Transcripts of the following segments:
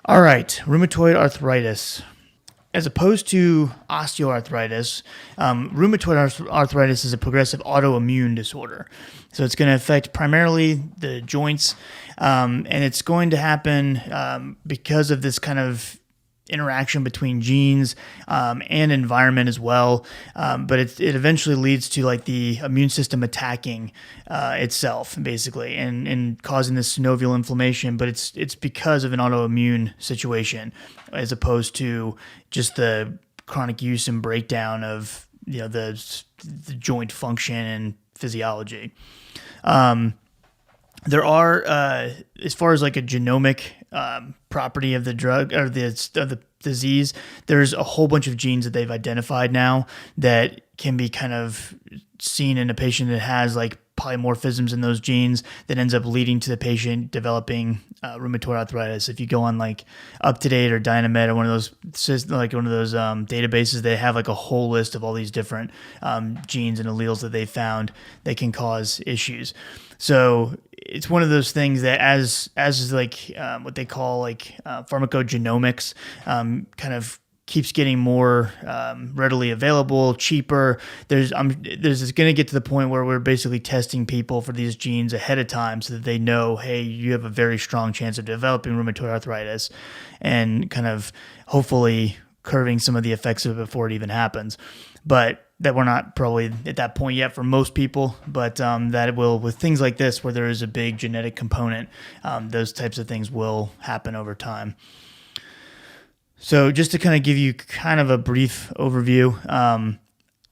All right, rheumatoid arthritis. As opposed to osteoarthritis, arthritis is a progressive autoimmune disorder. So it's going to affect primarily the joints, and it's going to happen because of this kind of interaction between genes and environment as well. But it eventually leads to like the immune system attacking itself, basically, and causing this synovial inflammation. But it's because of an autoimmune situation, as opposed to just the chronic use and breakdown of the joint function and physiology. There are, as far as like a genomic property of the drug or the disease, there's a whole bunch of genes that they've identified now that can be kind of seen in a patient that has like polymorphisms in those genes that ends up leading to the patient developing rheumatoid arthritis. If you go on like UpToDate or Dynamed or one of those databases, they have like a whole list of all these different genes and alleles that they found that can cause issues. So it's one of those things that as like what they call like pharmacogenomics kind of keeps getting more readily available, cheaper. There's going to get to the point where we're basically testing people for these genes ahead of time so that they know, hey, you have a very strong chance of developing rheumatoid arthritis, and kind of hopefully curbing some of the effects of it before it even happens. But that we're not probably at that point yet for most people, but that it will with things like this where there is a big genetic component. Those types of things will happen over time. So just to kind of give you kind of a brief overview,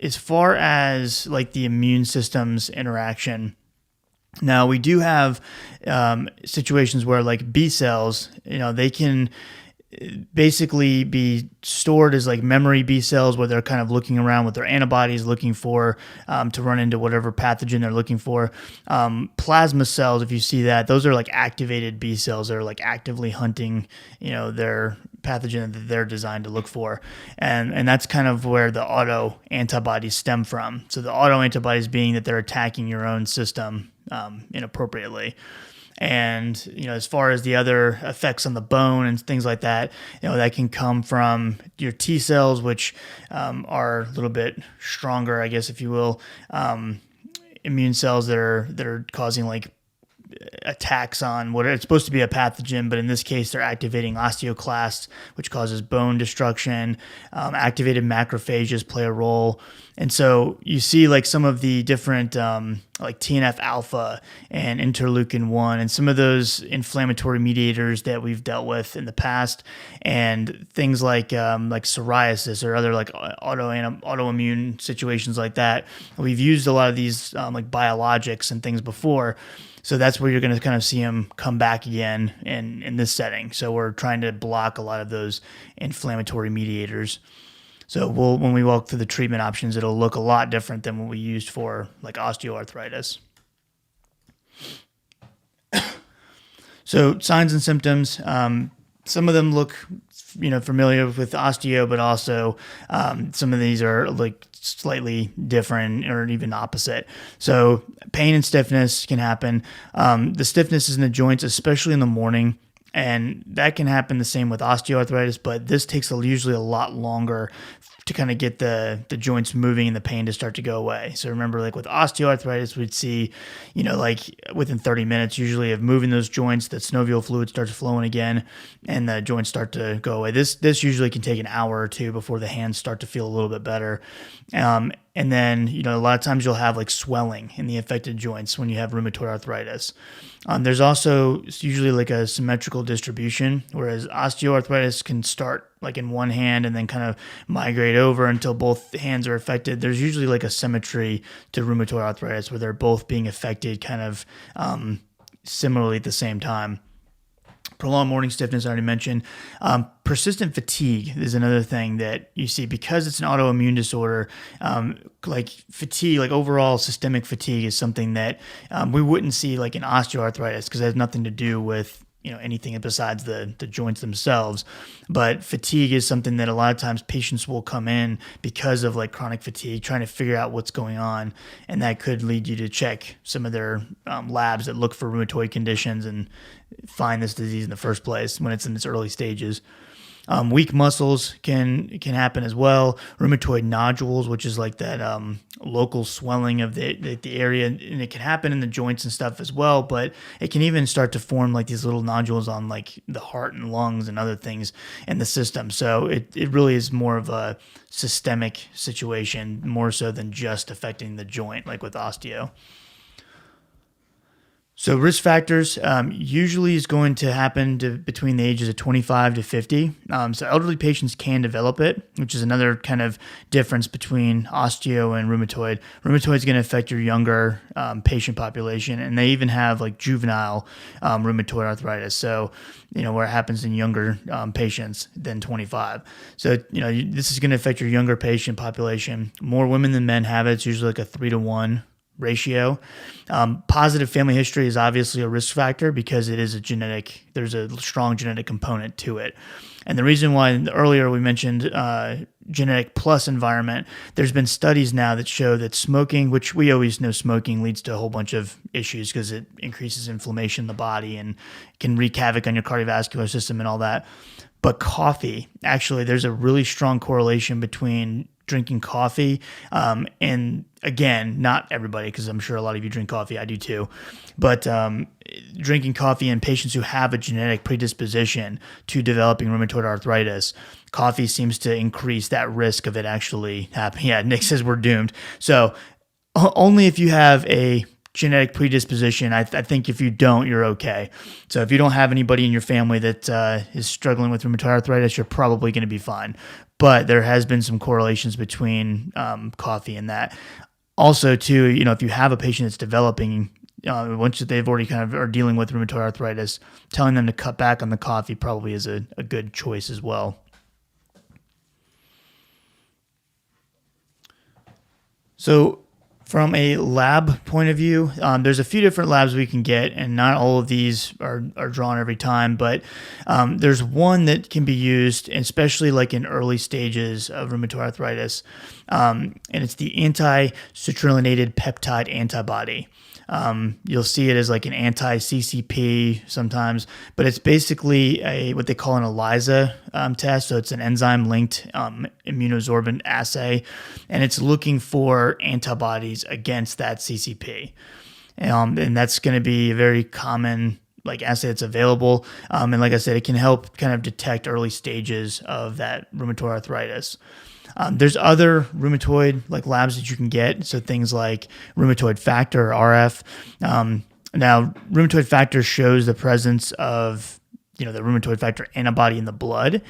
as far as like the immune system's interaction, now we do have situations where like B cells, they can basically be stored as like memory B cells where they're kind of looking around with their antibodies looking for to run into whatever pathogen they're looking for. Plasma cells, if you see that, those are like activated B cells that are like actively hunting their pathogen that they're designed to look for, and that's kind of where the auto antibodies stem from. So the auto antibodies being that they're attacking your own system inappropriately. And as far as the other effects on the bone and things like that, that can come from your T cells, which are a little bit stronger, I guess, if you will, immune cells that are causing like attacks on what it's supposed to be a pathogen, but in this case they're activating osteoclasts, which causes bone destruction. Activated macrophages play a role, and so you see like some of the different like TNF alpha and interleukin 1 and some of those inflammatory mediators that we've dealt with in the past, and things like psoriasis or other like autoimmune situations like that. We've used a lot of these like biologics and things before. So that's where you're going to kind of see them come back again in this setting. So we're trying to block a lot of those inflammatory mediators. So when we walk through the treatment options, it'll look a lot different than what we used for like osteoarthritis. So signs and symptoms, some of them look familiar with osteo, but also some of these are like slightly different or even opposite. So pain and stiffness can happen. The stiffness is in the joints, especially in the morning, and that can happen the same with osteoarthritis, but this takes usually a lot longer to kind of get the joints moving and the pain to start to go away. So remember, like with osteoarthritis, we'd see, like within 30 minutes usually of moving those joints, the synovial fluid starts flowing again and the joints start to go away. This usually can take an hour or two before the hands start to feel a little bit better. And then, a lot of times you'll have like swelling in the affected joints when you have rheumatoid arthritis. There's also usually like a symmetrical distribution, whereas osteoarthritis can start like in one hand and then kind of migrate over until both hands are affected. There's usually like a symmetry to rheumatoid arthritis where they're both being affected kind of similarly at the same time. Prolonged morning stiffness, I already mentioned. Persistent fatigue is another thing that you see because it's an autoimmune disorder. Like fatigue, like overall systemic fatigue is something that we wouldn't see like in osteoarthritis because it has nothing to do with anything besides the joints themselves. But fatigue is something that a lot of times patients will come in because of like chronic fatigue, trying to figure out what's going on, and that could lead you to check some of their labs that look for rheumatoid conditions and find this disease in the first place when it's in its early stages. Weak muscles can happen as well. Rheumatoid nodules, which is like that local swelling of the area, and it can happen in the joints and stuff as well. But it can even start to form like these little nodules on like the heart and lungs and other things in the system. So it really is more of a systemic situation, more so than just affecting the joint, like with osteo. So risk factors usually is going to happen between the ages of 25 to 50. So elderly patients can develop it, which is another kind of difference between osteo and rheumatoid. Rheumatoid is going to affect your younger patient population, and they even have like juvenile rheumatoid arthritis. So, where it happens in younger patients than 25. So, this is going to affect your younger patient population. More women than men have it. It's usually like a 3-to-1 ratio. Positive family history is obviously a risk factor because it is there's a strong genetic component to it. And the reason why earlier we mentioned genetic plus environment, there's been studies now that show that smoking, which we always know smoking leads to a whole bunch of issues because it increases inflammation in the body and can wreak havoc on your cardiovascular system and all that. But coffee, actually, there's a really strong correlation between drinking coffee. And again, not everybody, because I'm sure a lot of you drink coffee. I do too. But drinking coffee in patients who have a genetic predisposition to developing rheumatoid arthritis, coffee seems to increase that risk of it actually happening. Yeah, Nick says we're doomed. So only if you have a genetic predisposition. I think if you don't, you're okay. So if you don't have anybody in your family that is struggling with rheumatoid arthritis, you're probably going to be fine. But there has been some correlations between coffee and that. Also, too, if you have a patient that's developing, once they've already kind of are dealing with rheumatoid arthritis, telling them to cut back on the coffee probably is a good choice as well. So from a lab point of view, there's a few different labs we can get, and not all of these are drawn every time, but there's one that can be used, especially like in early stages of rheumatoid arthritis, and it's the anti-citrullonated peptide antibody. You'll see it as like an anti-CCP sometimes, but it's basically what they call an ELISA test. So it's an enzyme-linked immunosorbent assay, and it's looking for antibodies against that CCP. And that's going to be a very common assay that's available. And like I said, it can help kind of detect early stages of that rheumatoid arthritis. There's other rheumatoid labs that you can get, so things like rheumatoid factor, or RF. Now, rheumatoid factor shows the presence of the rheumatoid factor antibody in the blood,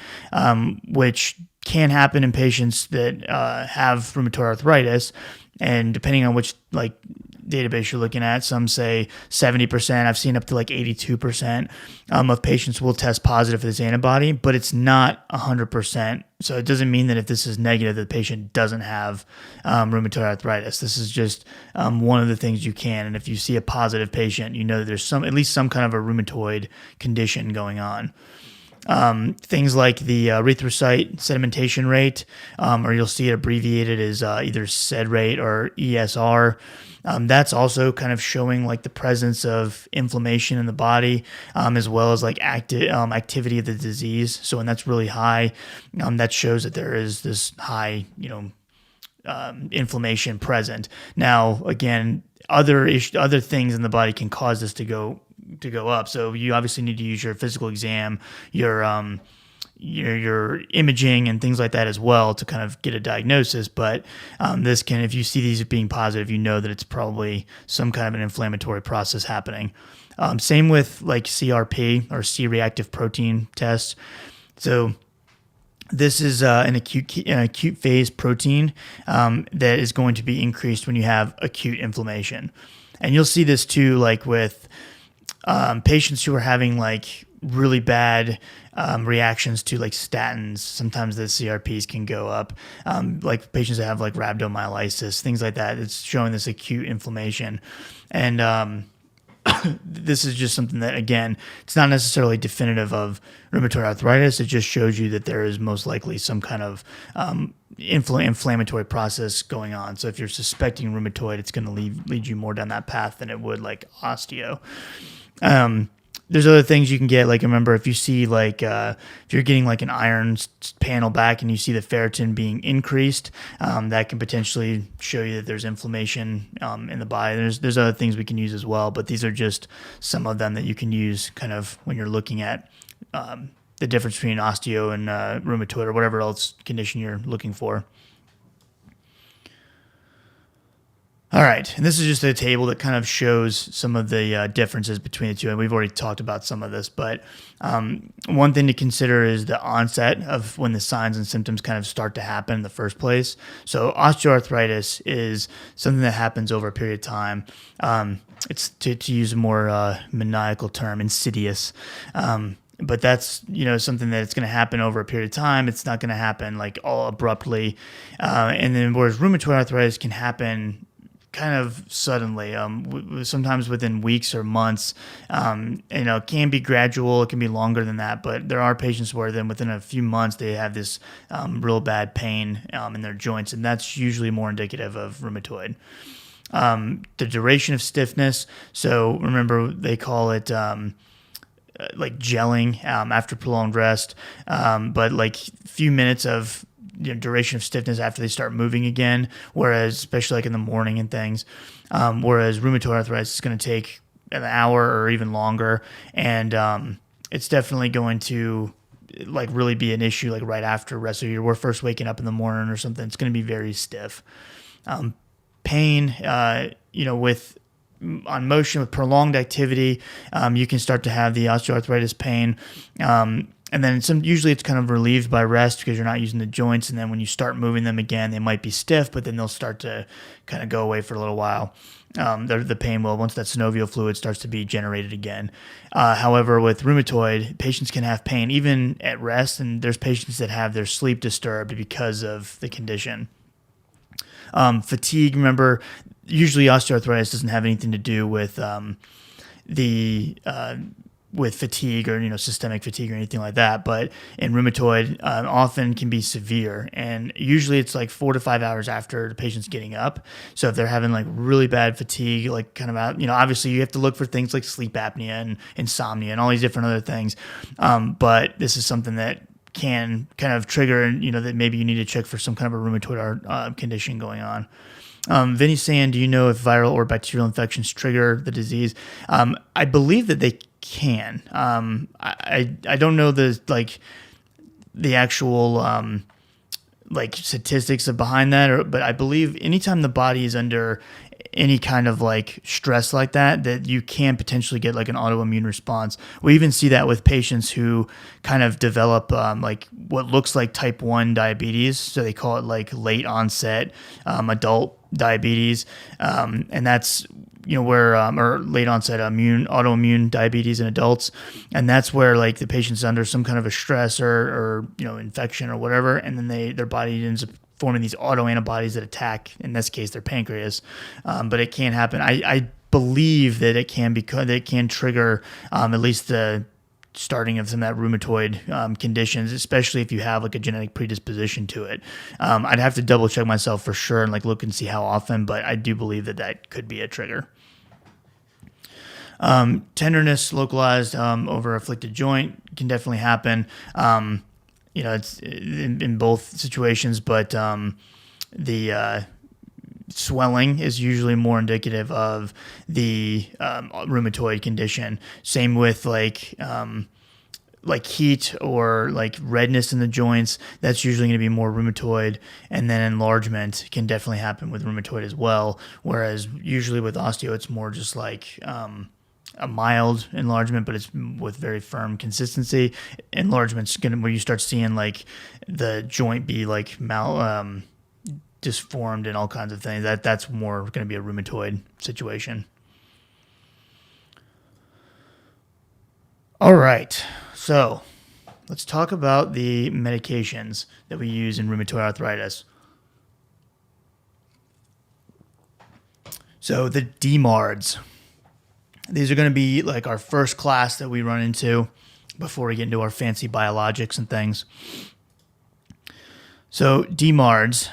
which can happen in patients that have rheumatoid arthritis, and depending on which database you're looking at, some say 70%. I've seen up to 82% of patients will test positive for this antibody, but it's not 100%. So it doesn't mean that if this is negative, the patient doesn't have rheumatoid arthritis. This is just one of the things you can. And if you see a positive patient, that there's at least some kind of a rheumatoid condition going on. Things like the erythrocyte sedimentation rate, or you'll see it abbreviated as either SED rate or ESR. That's also kind of showing the presence of inflammation in the body, as well as activity of the disease. So when that's really high, that shows that there is this high, inflammation present. Now, again, other things in the body can cause this to go up. So you obviously need to use your physical exam, your imaging and things like that as well to kind of get a diagnosis. But if you see these being positive, that it's probably some kind of an inflammatory process happening. Same with CRP, or C-reactive protein test. So this is an acute phase protein that is going to be increased when you have acute inflammation. And you'll see this too, with patients who are having really bad reactions to statins. Sometimes the CRPs can go up. Patients that have rhabdomyolysis, things like that. It's showing this acute inflammation. And this is just something that, again, it's not necessarily definitive of rheumatoid arthritis. It just shows you that there is most likely some kind of inflammatory process going on. So if you're suspecting rheumatoid, it's going to lead you more down that path than it would like osteo. There's other things you can get. Like, remember, if you see like if you're getting like an iron panel back and you see the ferritin being increased, that can potentially show you that there's inflammation in the body. There's other things we can use as well, but these are just some of them that you can use kind of when you're looking at the difference between osteo and rheumatoid or whatever else condition you're looking for. All right, and this is just a table that kind of shows some of the differences between the two, and we've already talked about some of this, but one thing to consider is the onset of when the signs and symptoms kind of start to happen in the first place. So osteoarthritis is something that happens over a period of time. It's, to use a more maniacal term, insidious. But that's, something that it's going to happen over a period of time. It's not going to happen like all abruptly. And then whereas rheumatoid arthritis can happen kind of suddenly, sometimes within weeks or months. It can be gradual, it can be longer than that, but there are patients where then within a few months they have this real bad pain in their joints, and that's usually more indicative of rheumatoid. The duration of stiffness, so remember they call it like gelling after prolonged rest, but like few minutes of duration of stiffness after they start moving again, whereas especially like in the morning and things, whereas rheumatoid arthritis is going to take an hour or even longer, and it's definitely going to like really be an issue like right after rest. So we're first waking up in the morning or something, it's going to be very stiff. Pain, with on motion with prolonged activity, you can start to have the osteoarthritis pain. And then usually it's kind of relieved by rest because you're not using the joints. And then when you start moving them again, they might be stiff, but then they'll start to kind of go away for a little while. The pain will, once that synovial fluid starts to be generated again. However, with rheumatoid, patients can have pain even at rest, and there's patients that have their sleep disturbed because of the condition. Fatigue, remember, usually osteoarthritis doesn't have anything to do with with fatigue or systemic fatigue or anything like that, but in rheumatoid often can be severe, and usually it's like 4 to 5 hours after the patient's getting up. So if they're having like really bad fatigue, like kind of out, obviously you have to look for things like sleep apnea and insomnia and all these different other things, but this is something that can kind of trigger, that maybe you need to check for some kind of a rheumatoid condition going on. Vinny's saying, do you know if viral or bacterial infections trigger the disease? I believe that they can. I don't know the actual statistics behind that, but I believe anytime the body is under any kind of like stress like that you can potentially get like an autoimmune response. We even see that with patients who kind of develop like what looks like type 1 diabetes. So they call it like late onset adult diabetes, and that's where or late onset autoimmune diabetes in adults, and that's where like the patient's under some kind of a stress or infection or whatever, and then their body ends up forming these autoantibodies that attack, in this case, their pancreas. But it can happen. I believe that it can trigger at least the starting of some of that rheumatoid conditions, especially if you have like a genetic predisposition to it. I'd have to double check myself for sure and like look and see how often, but I do believe that could be a trigger. Tenderness localized over afflicted joint can definitely happen. It's in both situations, but the swelling is usually more indicative of the rheumatoid condition. Same with like heat or like redness in the joints. That's usually going to be more rheumatoid, and then enlargement can definitely happen with rheumatoid as well. Whereas usually with osteo, it's more just like a mild enlargement, but it's with very firm consistency. Enlargement's where you start seeing like the joint be like disformed and all kinds of things. That's more going to be a rheumatoid situation. All right, so let's talk about the medications that we use in rheumatoid arthritis. So the DMARDs. These are going to be like our first class that we run into before we get into our fancy biologics and things. So DMARDs,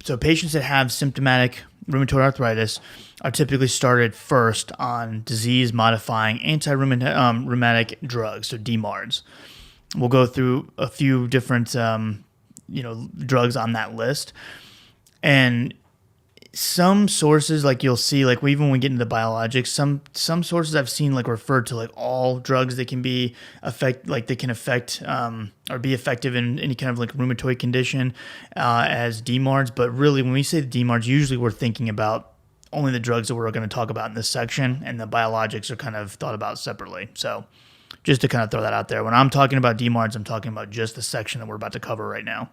so patients that have symptomatic rheumatoid arthritis are typically started first on disease-modifying anti-rheumatic drugs, so DMARDs. We'll go through a few different, drugs on that list, and some sources, like you'll see, like even when we get into the biologics, some sources I've seen like referred to like all drugs that can be affect or be effective in any kind of like rheumatoid condition as DMARDs. But really, when we say DMARDs, usually we're thinking about only the drugs that we're going to talk about in this section, and the biologics are kind of thought about separately. So just to kind of throw that out there, when I'm talking about DMARDs, I'm talking about just the section that we're about to cover right now.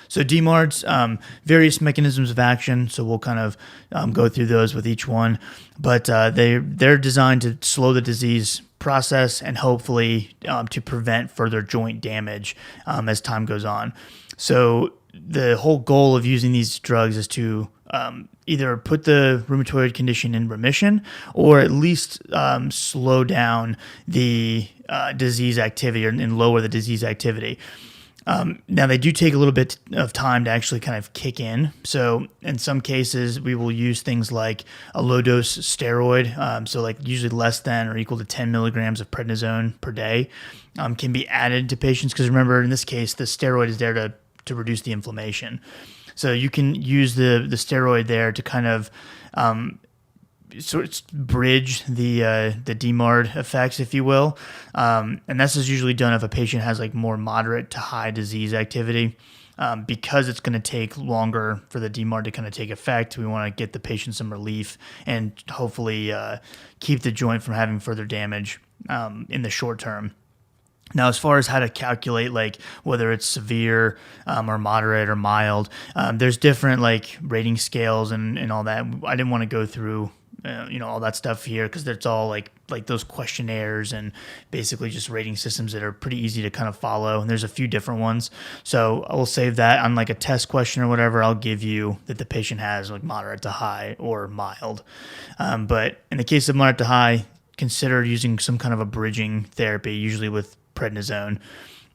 So DMARDs, various mechanisms of action. So we'll kind of go through those with each one, but they're designed to slow the disease process and hopefully to prevent further joint damage as time goes on. So the whole goal of using these drugs is to either put the rheumatoid condition in remission or at least slow down the disease activity and lower the disease activity. Now, they do take a little bit of time to actually kind of kick in. So in some cases, we will use things like a low-dose steroid, so like usually less than or equal to 10 milligrams of prednisone per day can be added to patients. Because remember, in this case, the steroid is there to reduce the inflammation. So you can use the steroid there to kind of sort of bridge the DMARD effects, if you will. And this is usually done if a patient has like more moderate to high disease activity. Because it's going to take longer for the DMARD to kind of take effect, we want to get the patient some relief and hopefully keep the joint from having further damage in the short term. Now, as far as how to calculate, like whether it's severe or moderate or mild, there's different like rating scales and all that. I didn't want to go through all that stuff here because it's all like those questionnaires and basically just rating systems that are pretty easy to kind of follow. And there's a few different ones. So I will save that on like a test question or whatever. I'll give you that the patient has like moderate to high or mild. But in the case of moderate to high, consider using some kind of a bridging therapy, usually with prednisone.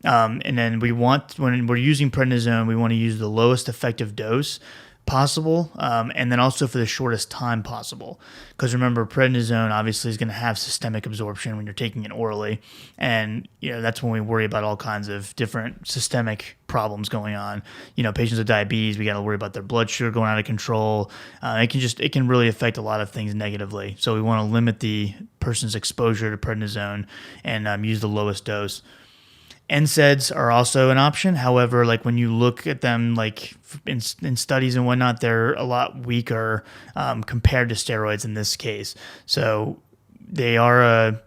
And then when we're using prednisone, we want to use the lowest effective dose possible, and then also for the shortest time possible. Because remember, prednisone obviously is going to have systemic absorption when you're taking it orally, and that's when we worry about all kinds of different systemic problems going on. Patients with diabetes, we got to worry about their blood sugar going out of control. It can really affect a lot of things negatively. So we want to limit the person's exposure to prednisone and use the lowest dose. NSAIDs are also an option. However, like when you look at them like in studies and whatnot, they're a lot weaker compared to steroids in this case. So they are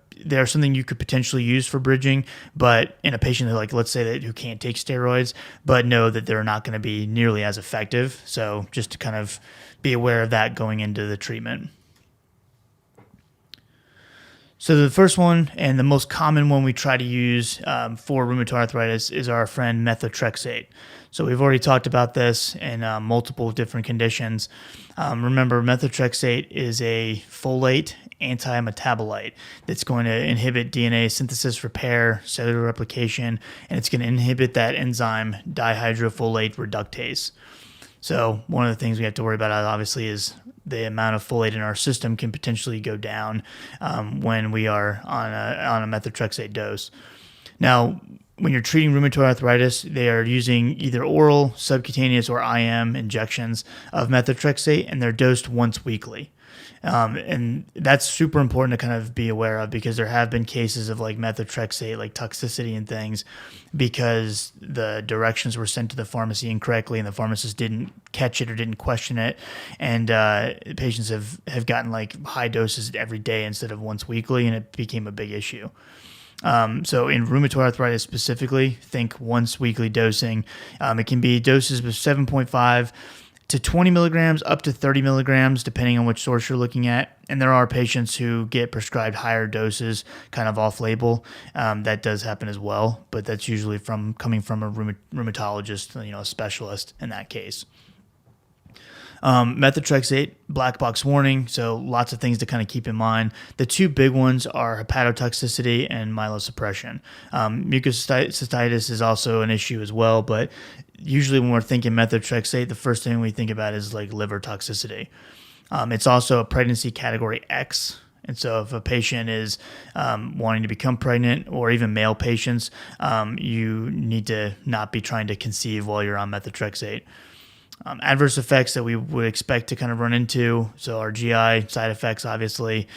something you could potentially use for bridging, but in a patient let's say who can't take steroids, but know that they're not going to be nearly as effective. So just to kind of be aware of that going into the treatment. So the first one and the most common one we try to use for rheumatoid arthritis is our friend methotrexate. So we've already talked about this in multiple different conditions. Remember, methotrexate is a folate anti-metabolite that's going to inhibit DNA synthesis, repair, cellular replication, and it's going to inhibit that enzyme dihydrofolate reductase. So one of the things we have to worry about obviously is the amount of folate in our system can potentially go down when we are on a methotrexate dose. Now, when you're treating rheumatoid arthritis, they are using either oral, subcutaneous, or IM injections of methotrexate, and they're dosed once weekly. And that's super important to kind of be aware of because there have been cases of like methotrexate, like toxicity and things, because the directions were sent to the pharmacy incorrectly and the pharmacist didn't catch it or didn't question it. And patients have gotten like high doses every day instead of once weekly, and it became a big issue. So in rheumatoid arthritis specifically, think once weekly dosing. It can be doses of 7.5 to 20 milligrams up to 30 milligrams, depending on which source you're looking at. And there are patients who get prescribed higher doses kind of off-label. That does happen as well, but that's usually coming from a rheumatologist, a specialist in that case. Methotrexate, black box warning, so lots of things to kind of keep in mind. The two big ones are hepatotoxicity and myelosuppression. Mucositis is also an issue as well, but usually when we're thinking methotrexate, the first thing we think about is like liver toxicity. It's also a pregnancy category X. And so if a patient is wanting to become pregnant, or even male patients, you need to not be trying to conceive while you're on methotrexate. Adverse effects that we would expect to kind of run into, so our GI side effects, obviously,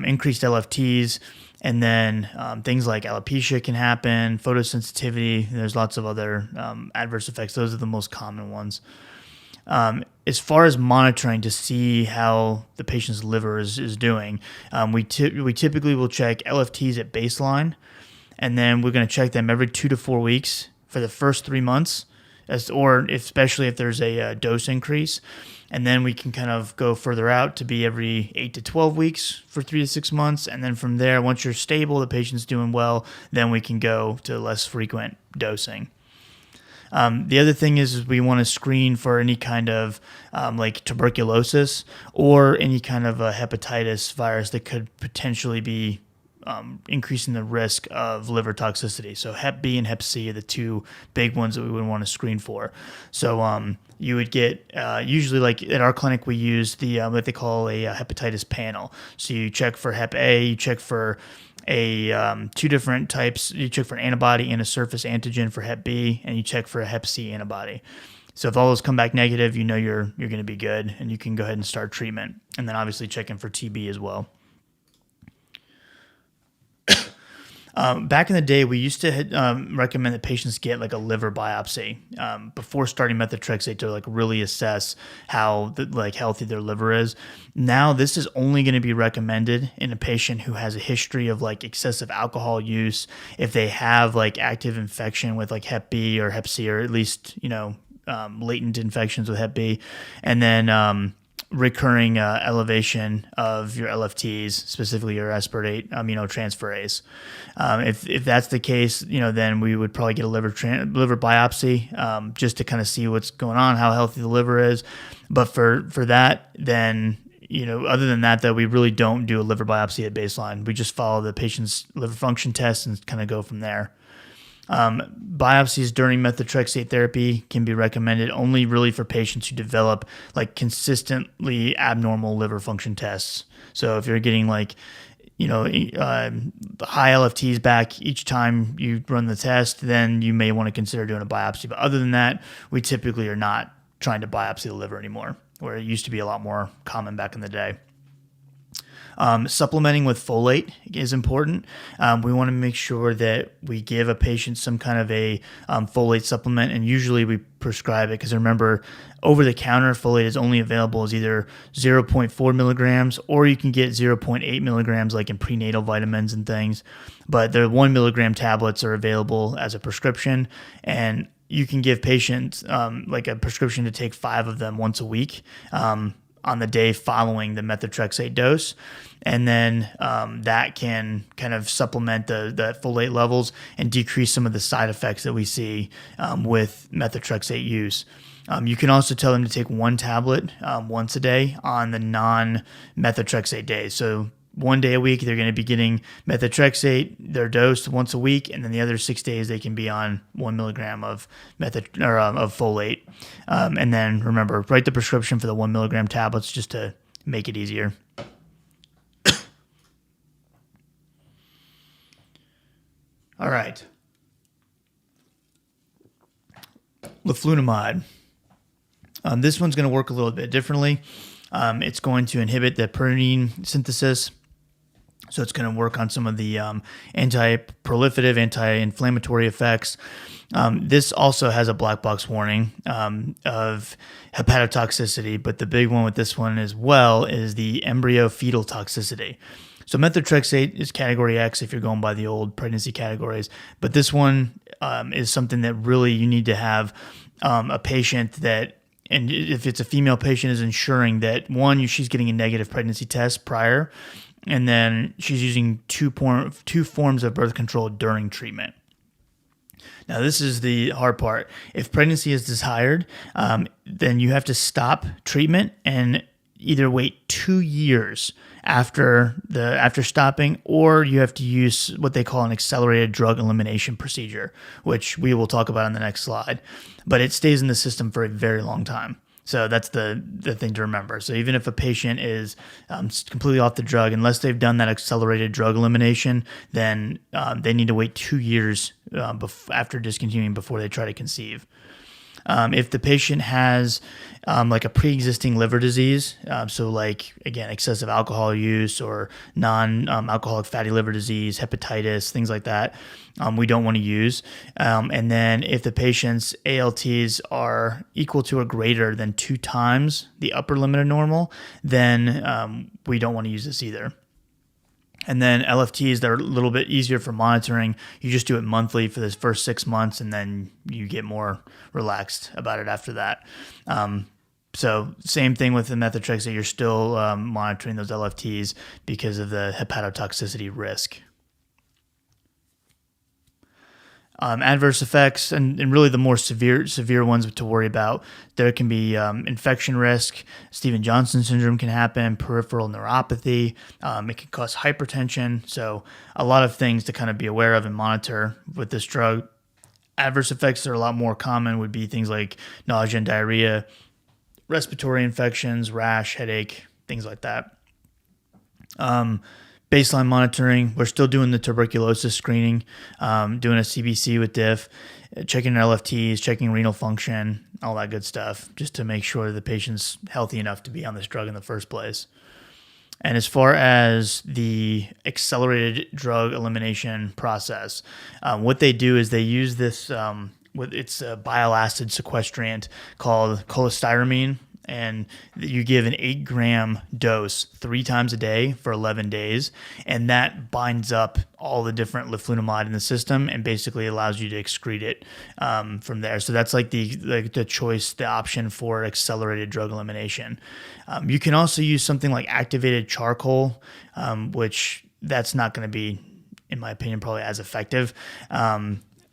increased LFTs, and then things like alopecia can happen, photosensitivity. There's lots of other adverse effects. Those are the most common ones. As far as monitoring to see how the patient's liver is doing, we typically will check LFTs at baseline, and then we're going to check them every 2 to 4 weeks for the first 3 months, especially if there's a dose increase. And then we can kind of go further out to be every 8 to 12 weeks for 3 to 6 months. And then from there, once you're stable, the patient's doing well, then we can go to less frequent dosing. The other thing is we want to screen for any kind of like tuberculosis or any kind of a hepatitis virus that could potentially be increasing the risk of liver toxicity. So Hep B and Hep C are the two big ones that we would want to screen for. So you would get, usually like at our clinic, we use the what they call a hepatitis panel. So you check for Hep A, you check for two different types. You check for an antibody and a surface antigen for Hep B, and you check for a Hep C antibody. So if all those come back negative, you know you're going to be good, and you can go ahead and start treatment. And then obviously checking for TB as well. Back in the day, we used to recommend that patients get like a liver biopsy before starting methotrexate to like really assess how healthy their liver is. Now, this is only going to be recommended in a patient who has a history of like excessive alcohol use, if they have like active infection with like Hep B or Hep C, or at least latent infections with Hep B, and then recurring elevation of your LFTs, specifically your aspartate aminotransferase. If that's the case, then we would probably get a liver biopsy just to kind of see what's going on, how healthy the liver is. But for that, then other than that, though, we really don't do a liver biopsy at baseline. We just follow the patient's liver function test and kind of go from there. Biopsies during methotrexate therapy can be recommended only really for patients who develop like consistently abnormal liver function tests. So if you're getting high LFTs back each time you run the test, then you may want to consider doing a biopsy. But other than that, we typically are not trying to biopsy the liver anymore, where it used to be a lot more common back in the day. Supplementing with folate is important. We want to make sure that we give a patient some kind of a folate supplement, and usually we prescribe it because remember, over-the-counter folate is only available as either 0.4 milligrams, or you can get 0.8 milligrams like in prenatal vitamins and things. But the 1 milligram tablets are available as a prescription, and you can give patients like a prescription to take 5 of them once a week on the day following the methotrexate dose. And then that can kind of supplement the folate levels and decrease some of the side effects that we see with methotrexate use. You can also tell them to take 1 tablet once a day on the non-methotrexate days. So 1 day a week, they're going to be getting methotrexate, their dose once a week, and then the other 6 days they can be on 1 milligram of folate. And then remember, write the prescription for the 1 milligram tablets just to make it easier. All right. Leflunomide. This one's going to work a little bit differently. It's going to inhibit the pyridine synthesis. So it's going to work on some of the anti-proliferative, anti-inflammatory effects. This also has a black box warning of hepatotoxicity, but the big one with this one as well is the embryo-fetal toxicity. So methotrexate is category X if you're going by the old pregnancy categories, but this one is something that really you need to have a patient that, and if it's a female patient, is ensuring that one, she's getting a negative pregnancy test prior, and then she's using two forms of birth control during treatment. Now, this is the hard part. If pregnancy is desired, then you have to stop treatment and either wait 2 years after stopping, or you have to use what they call an accelerated drug elimination procedure, which we will talk about on the next slide. But it stays in the system for a very long time. So that's the thing to remember. So even if a patient is completely off the drug, unless they've done that accelerated drug elimination, then they need to wait 2 years after discontinuing before they try to conceive. If the patient has like a pre-existing liver disease, so like, again, excessive alcohol use or non-alcoholic fatty liver disease, hepatitis, things like that, we don't want to use. And then if the patient's ALTs are equal to or greater than 2 times the upper limit of normal, then we don't want to use this either. And then LFTs, they're a little bit easier for monitoring. You just do it monthly for this first 6 months, and then you get more relaxed about it after that. So same thing with the methotrexate. You're still monitoring those LFTs because of the hepatotoxicity risk. Adverse effects, and really the more severe ones to worry about, there can be infection risk. Stevens-Johnson syndrome can happen, peripheral neuropathy. It can cause hypertension. So a lot of things to kind of be aware of and monitor with this drug. Adverse effects that are a lot more common would be things like nausea and diarrhea, respiratory infections, rash, headache, things like that. Baseline monitoring, we're still doing the tuberculosis screening, doing a CBC with diff, checking LFTs, checking renal function, all that good stuff, just to make sure the patient's healthy enough to be on this drug in the first place. And as far as the accelerated drug elimination process, what they do is they use this, it's a bile acid sequestrant called cholestyramine. And you give an 8-gram dose 3 times a day for 11 days, and that binds up all the different leflunomide in the system and basically allows you to excrete it from there. So that's like the choice, the option for accelerated drug elimination. You can also use something like activated charcoal, which that's not going to be, in my opinion, probably as effective.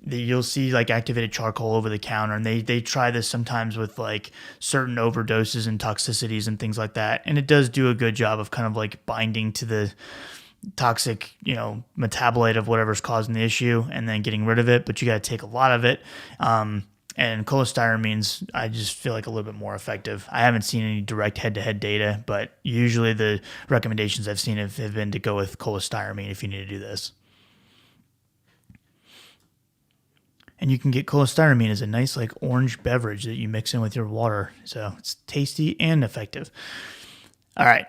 You'll see like activated charcoal over the counter, and they try this sometimes with like certain overdoses and toxicities and things like that. And it does do a good job of kind of like binding to the toxic, metabolite of whatever's causing the issue and then getting rid of it. But you got to take a lot of it. And cholestyramines, I just feel like a little bit more effective. I haven't seen any direct head-to-head data, but usually the recommendations I've seen have been to go with cholestyramine if you need to do this. And you can get cholestyramine as a nice like orange beverage that you mix in with your water. So it's tasty and effective. All right.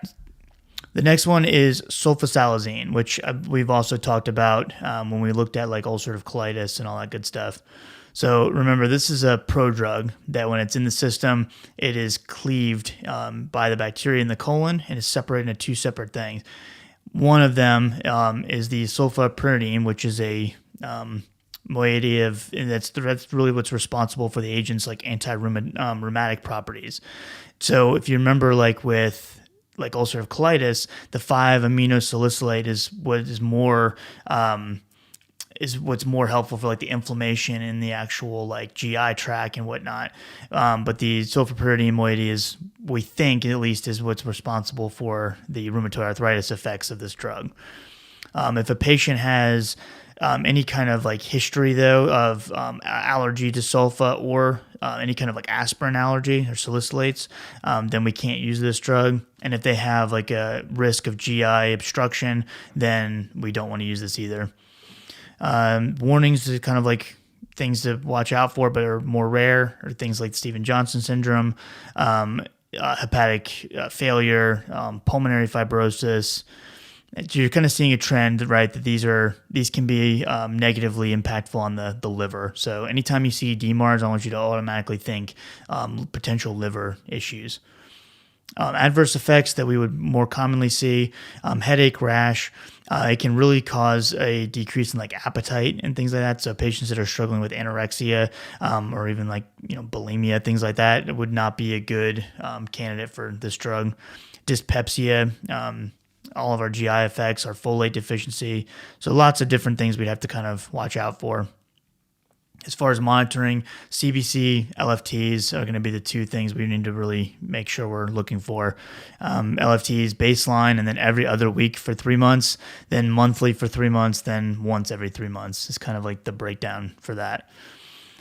The next one is sulfasalazine, which we've also talked about when we looked at like ulcerative colitis and all that good stuff. So remember, this is a prodrug that when it's in the system, it is cleaved by the bacteria in the colon and is separated into 2 separate things. One of them is the sulfapyridine, which is a moiety of, and that's really what's responsible for the agents like anti-rheumatic properties. So if you remember, like with like ulcerative colitis, the 5-aminosalicylate is what is more is what's more helpful for like the inflammation in the actual like GI tract and whatnot. But the sulfapyridine moiety is, we think at least, is what's responsible for the rheumatoid arthritis effects of this drug. If a patient has any kind of like history though of allergy to sulfa or any kind of like aspirin allergy or salicylates, then we can't use this drug. And if they have like a risk of GI obstruction, then we don't want to use this either. Warnings is kind of like things to watch out for, but are more rare, are things like Stevens-Johnson syndrome, hepatic failure, pulmonary fibrosis. You're kind of seeing a trend, right, that these can be negatively impactful on the liver. So anytime you see DMARDs, I want you to automatically think potential liver issues. Adverse effects that we would more commonly see, headache, rash. It can really cause a decrease in like appetite and things like that. So patients that are struggling with anorexia or even like bulimia, things like that, it would not be a good candidate for this drug. Dyspepsia. All of our GI effects, our folate deficiency. So lots of different things we'd have to kind of watch out for. As far as monitoring, CBC, LFTs are going to be the two things we need to really make sure we're looking for. LFTs baseline, and then every other week for 3 months, then monthly for 3 months, then once every 3 months is kind of like the breakdown for that.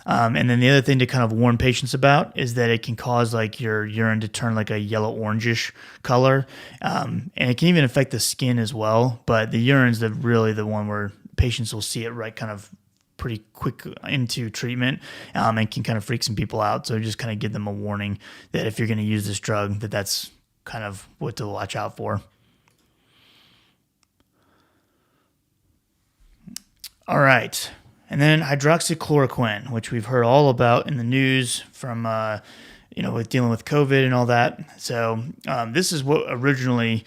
And then the other thing to kind of warn patients about is that it can cause like your urine to turn like a yellow orangish color. And it can even affect the skin as well. But the urine's really the one where patients will see it right kind of pretty quick into treatment, and can kind of freak some people out. So just kind of give them a warning that if you're going to use this drug, that's kind of what to watch out for. All right. And then hydroxychloroquine, which we've heard all about in the news from, with dealing with COVID and all that. So this is what originally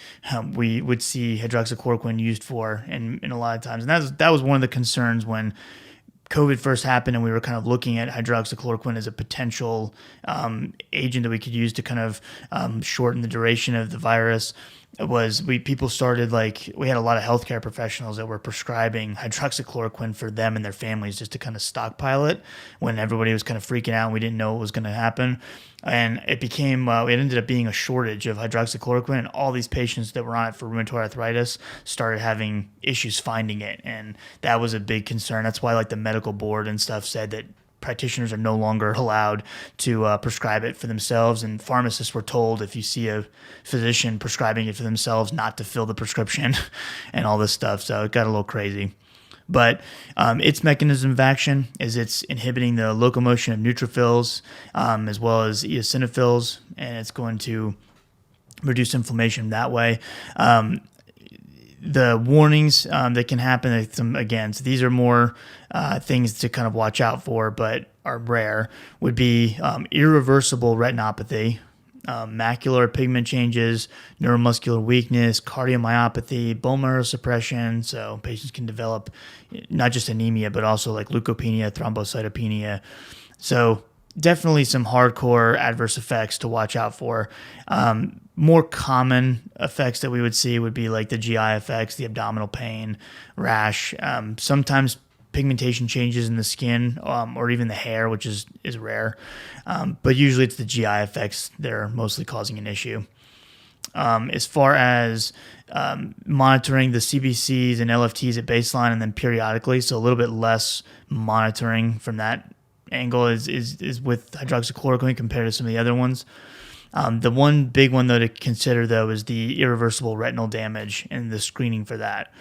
we would see hydroxychloroquine used for in a lot of times. And that was one of the concerns when COVID first happened and we were kind of looking at hydroxychloroquine as a potential agent that we could use to kind of shorten the duration of the virus. People started, we had a lot of healthcare professionals that were prescribing hydroxychloroquine for them and their families just to kind of stockpile it when everybody was kind of freaking out and we didn't know what was going to happen. And it ended up being a shortage of hydroxychloroquine, and all these patients that were on it for rheumatoid arthritis started having issues finding it. And that was a big concern. That's why the medical board and stuff said that practitioners are no longer allowed to prescribe it for themselves, and pharmacists were told if you see a physician prescribing it for themselves not to fill the prescription and all this stuff. So it got a little crazy. But its mechanism of action is it's inhibiting the locomotion of neutrophils as well as eosinophils, and it's going to reduce inflammation that way. The warnings that can happen, so these are more things to kind of watch out for, but are rare, would be irreversible retinopathy, macular pigment changes, neuromuscular weakness, cardiomyopathy, bone marrow suppression. So patients can develop not just anemia, but also like leukopenia, thrombocytopenia. So definitely some hardcore adverse effects to watch out for. More common effects that we would see would be like the GI effects, the abdominal pain, rash, sometimes pigmentation changes in the skin or even the hair, which is rare. But usually it's the GI effects that are mostly causing an issue. As far as monitoring the CBCs and LFTs at baseline and then periodically, so a little bit less monitoring from that angle is with hydroxychloroquine compared to some of the other ones. The one big one, though, to consider, though, is the irreversible retinal damage and the screening for that.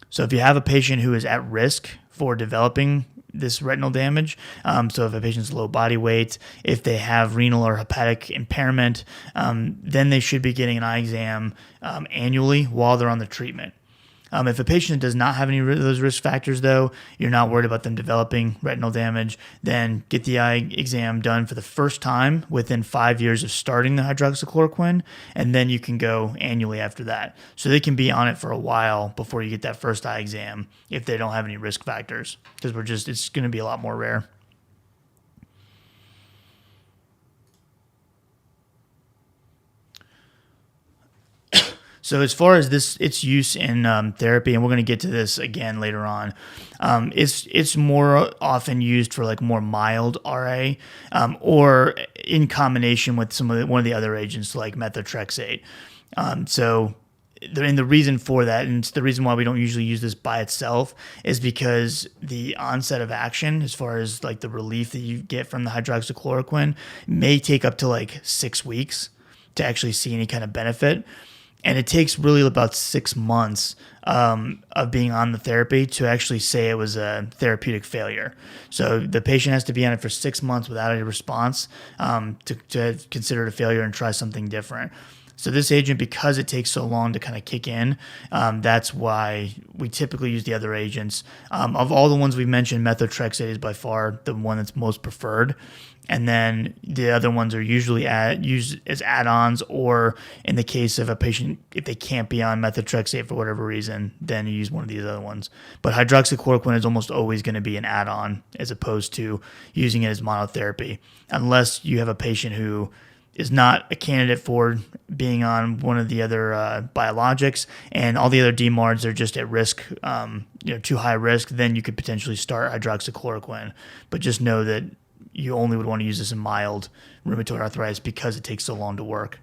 So if you have a patient who is at risk for developing this retinal damage, so if a patient's low body weight, if they have renal or hepatic impairment, then they should be getting an eye exam annually while they're on the treatment. If a patient does not have any of those risk factors, though, you're not worried about them developing retinal damage, then get the eye exam done for the first time within 5 years of starting the hydroxychloroquine, and then you can go annually after that. So they can be on it for a while before you get that first eye exam if they don't have any risk factors, because it's going to be a lot more rare. So as far as its use in therapy, and we're going to get to this again later on, it's more often used for like more mild RA, or in combination with one of the other agents like methotrexate. So the reason for that, and it's the reason why we don't usually use this by itself, is because the onset of action, as far as like the relief that you get from the hydroxychloroquine, may take up to like 6 weeks to actually see any kind of benefit. And it takes really about 6 months of being on the therapy to actually say it was a therapeutic failure. So the patient has to be on it for 6 months without a response to consider it a failure and try something different. So this agent, because it takes so long to kind of kick in, that's why we typically use the other agents. Of all the ones we mentioned, methotrexate is by far the one that's most preferred. And then the other ones are usually used as add-ons, or in the case of a patient, if they can't be on methotrexate for whatever reason, then you use one of these other ones. But hydroxychloroquine is almost always going to be an add-on as opposed to using it as monotherapy, unless you have a patient who is not a candidate for being on one of the other biologics, and all the other DMARDs are just at risk, too high risk, then you could potentially start hydroxychloroquine. But just know that you only would want to use this in mild rheumatoid arthritis because it takes so long to work.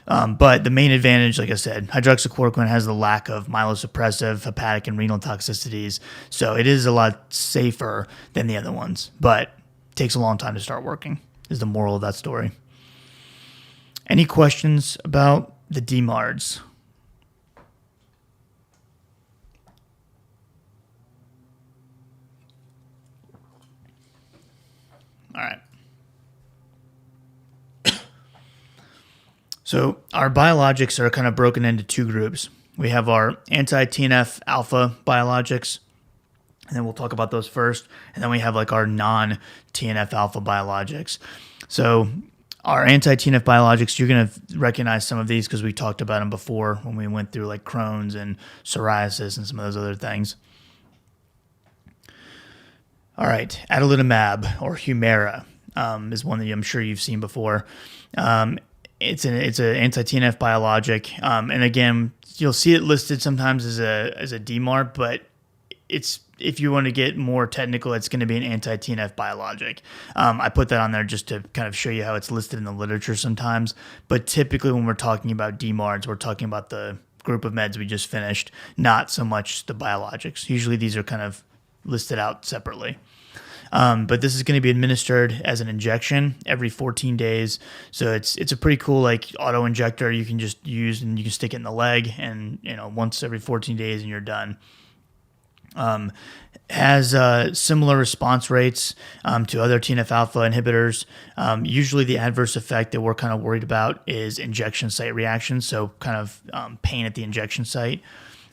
But the main advantage, like I said, hydroxychloroquine has the lack of myelosuppressive, hepatic, and renal toxicities. So it is a lot safer than the other ones, but it takes a long time to start working, is the moral of that story. Any questions about the DMARDs? All right. So our biologics are kind of broken into two groups. We have our anti-TNF alpha biologics, and then we'll talk about those first. And then we have like our non-TNF alpha biologics. So our anti-TNF biologics, you're going to recognize some of these because we talked about them before when we went through like Crohn's and psoriasis and some of those other things. All right, adalimumab or Humira is one that I'm sure you've seen before. It's an anti-TNF biologic, and again, you'll see it listed sometimes as a DMARD, but it's, if you want to get more technical, it's going to be an anti-TNF biologic. I put that on there just to kind of show you how it's listed in the literature sometimes, but typically when we're talking about DMARDs, we're talking about the group of meds we just finished, not so much the biologics. Usually these are kind of listed out separately. But this is going to be administered as an injection every 14 days. So it's a pretty cool like auto injector you can just use, and you can stick it in the leg, and once every 14 days and you're done. Has similar response rates to other TNF alpha inhibitors. Usually the adverse effect that we're kind of worried about is injection site reactions, so kind of pain at the injection site.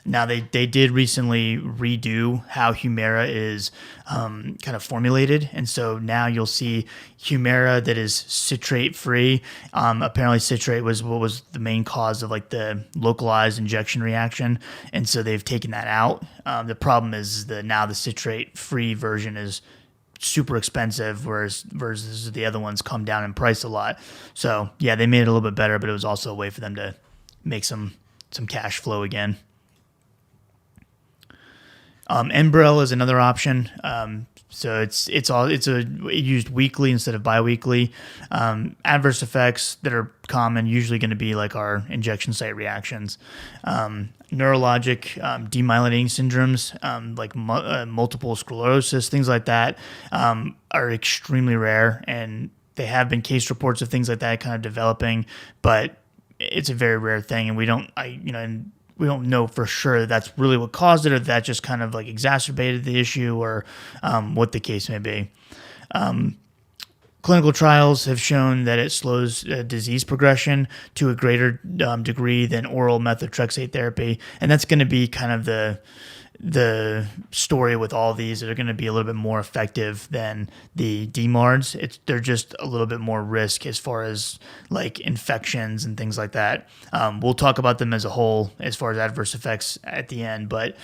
Now, they did recently redo how Humira is kind of formulated, and so now you'll see Humira that is citrate-free. Apparently, citrate was what was the main cause of like the localized injection reaction, and so they've taken that out. The problem is that now the citrate-free version is super expensive, versus the other ones come down in price a lot. So, yeah, they made it a little bit better, but it was also a way for them to make some cash flow again. Enbrel is another option. So it's used weekly instead of biweekly. Adverse effects that are common usually going to be like our injection site reactions. Neurologic demyelinating syndromes, like multiple sclerosis, things like that, are extremely rare, and they have been case reports of things like that kind of developing, but it's a very rare thing, and we don't know for sure that's really what caused it, or that just kind of like exacerbated the issue, or what the case may be. Clinical trials have shown that it slows disease progression to a greater degree than oral methotrexate therapy, and that's going to be kind of the story with all these, that are going to be a little bit more effective than the DMARDs. They're just a little bit more risk as far as like infections and things like that. We'll talk about them as a whole as far as adverse effects at the end, but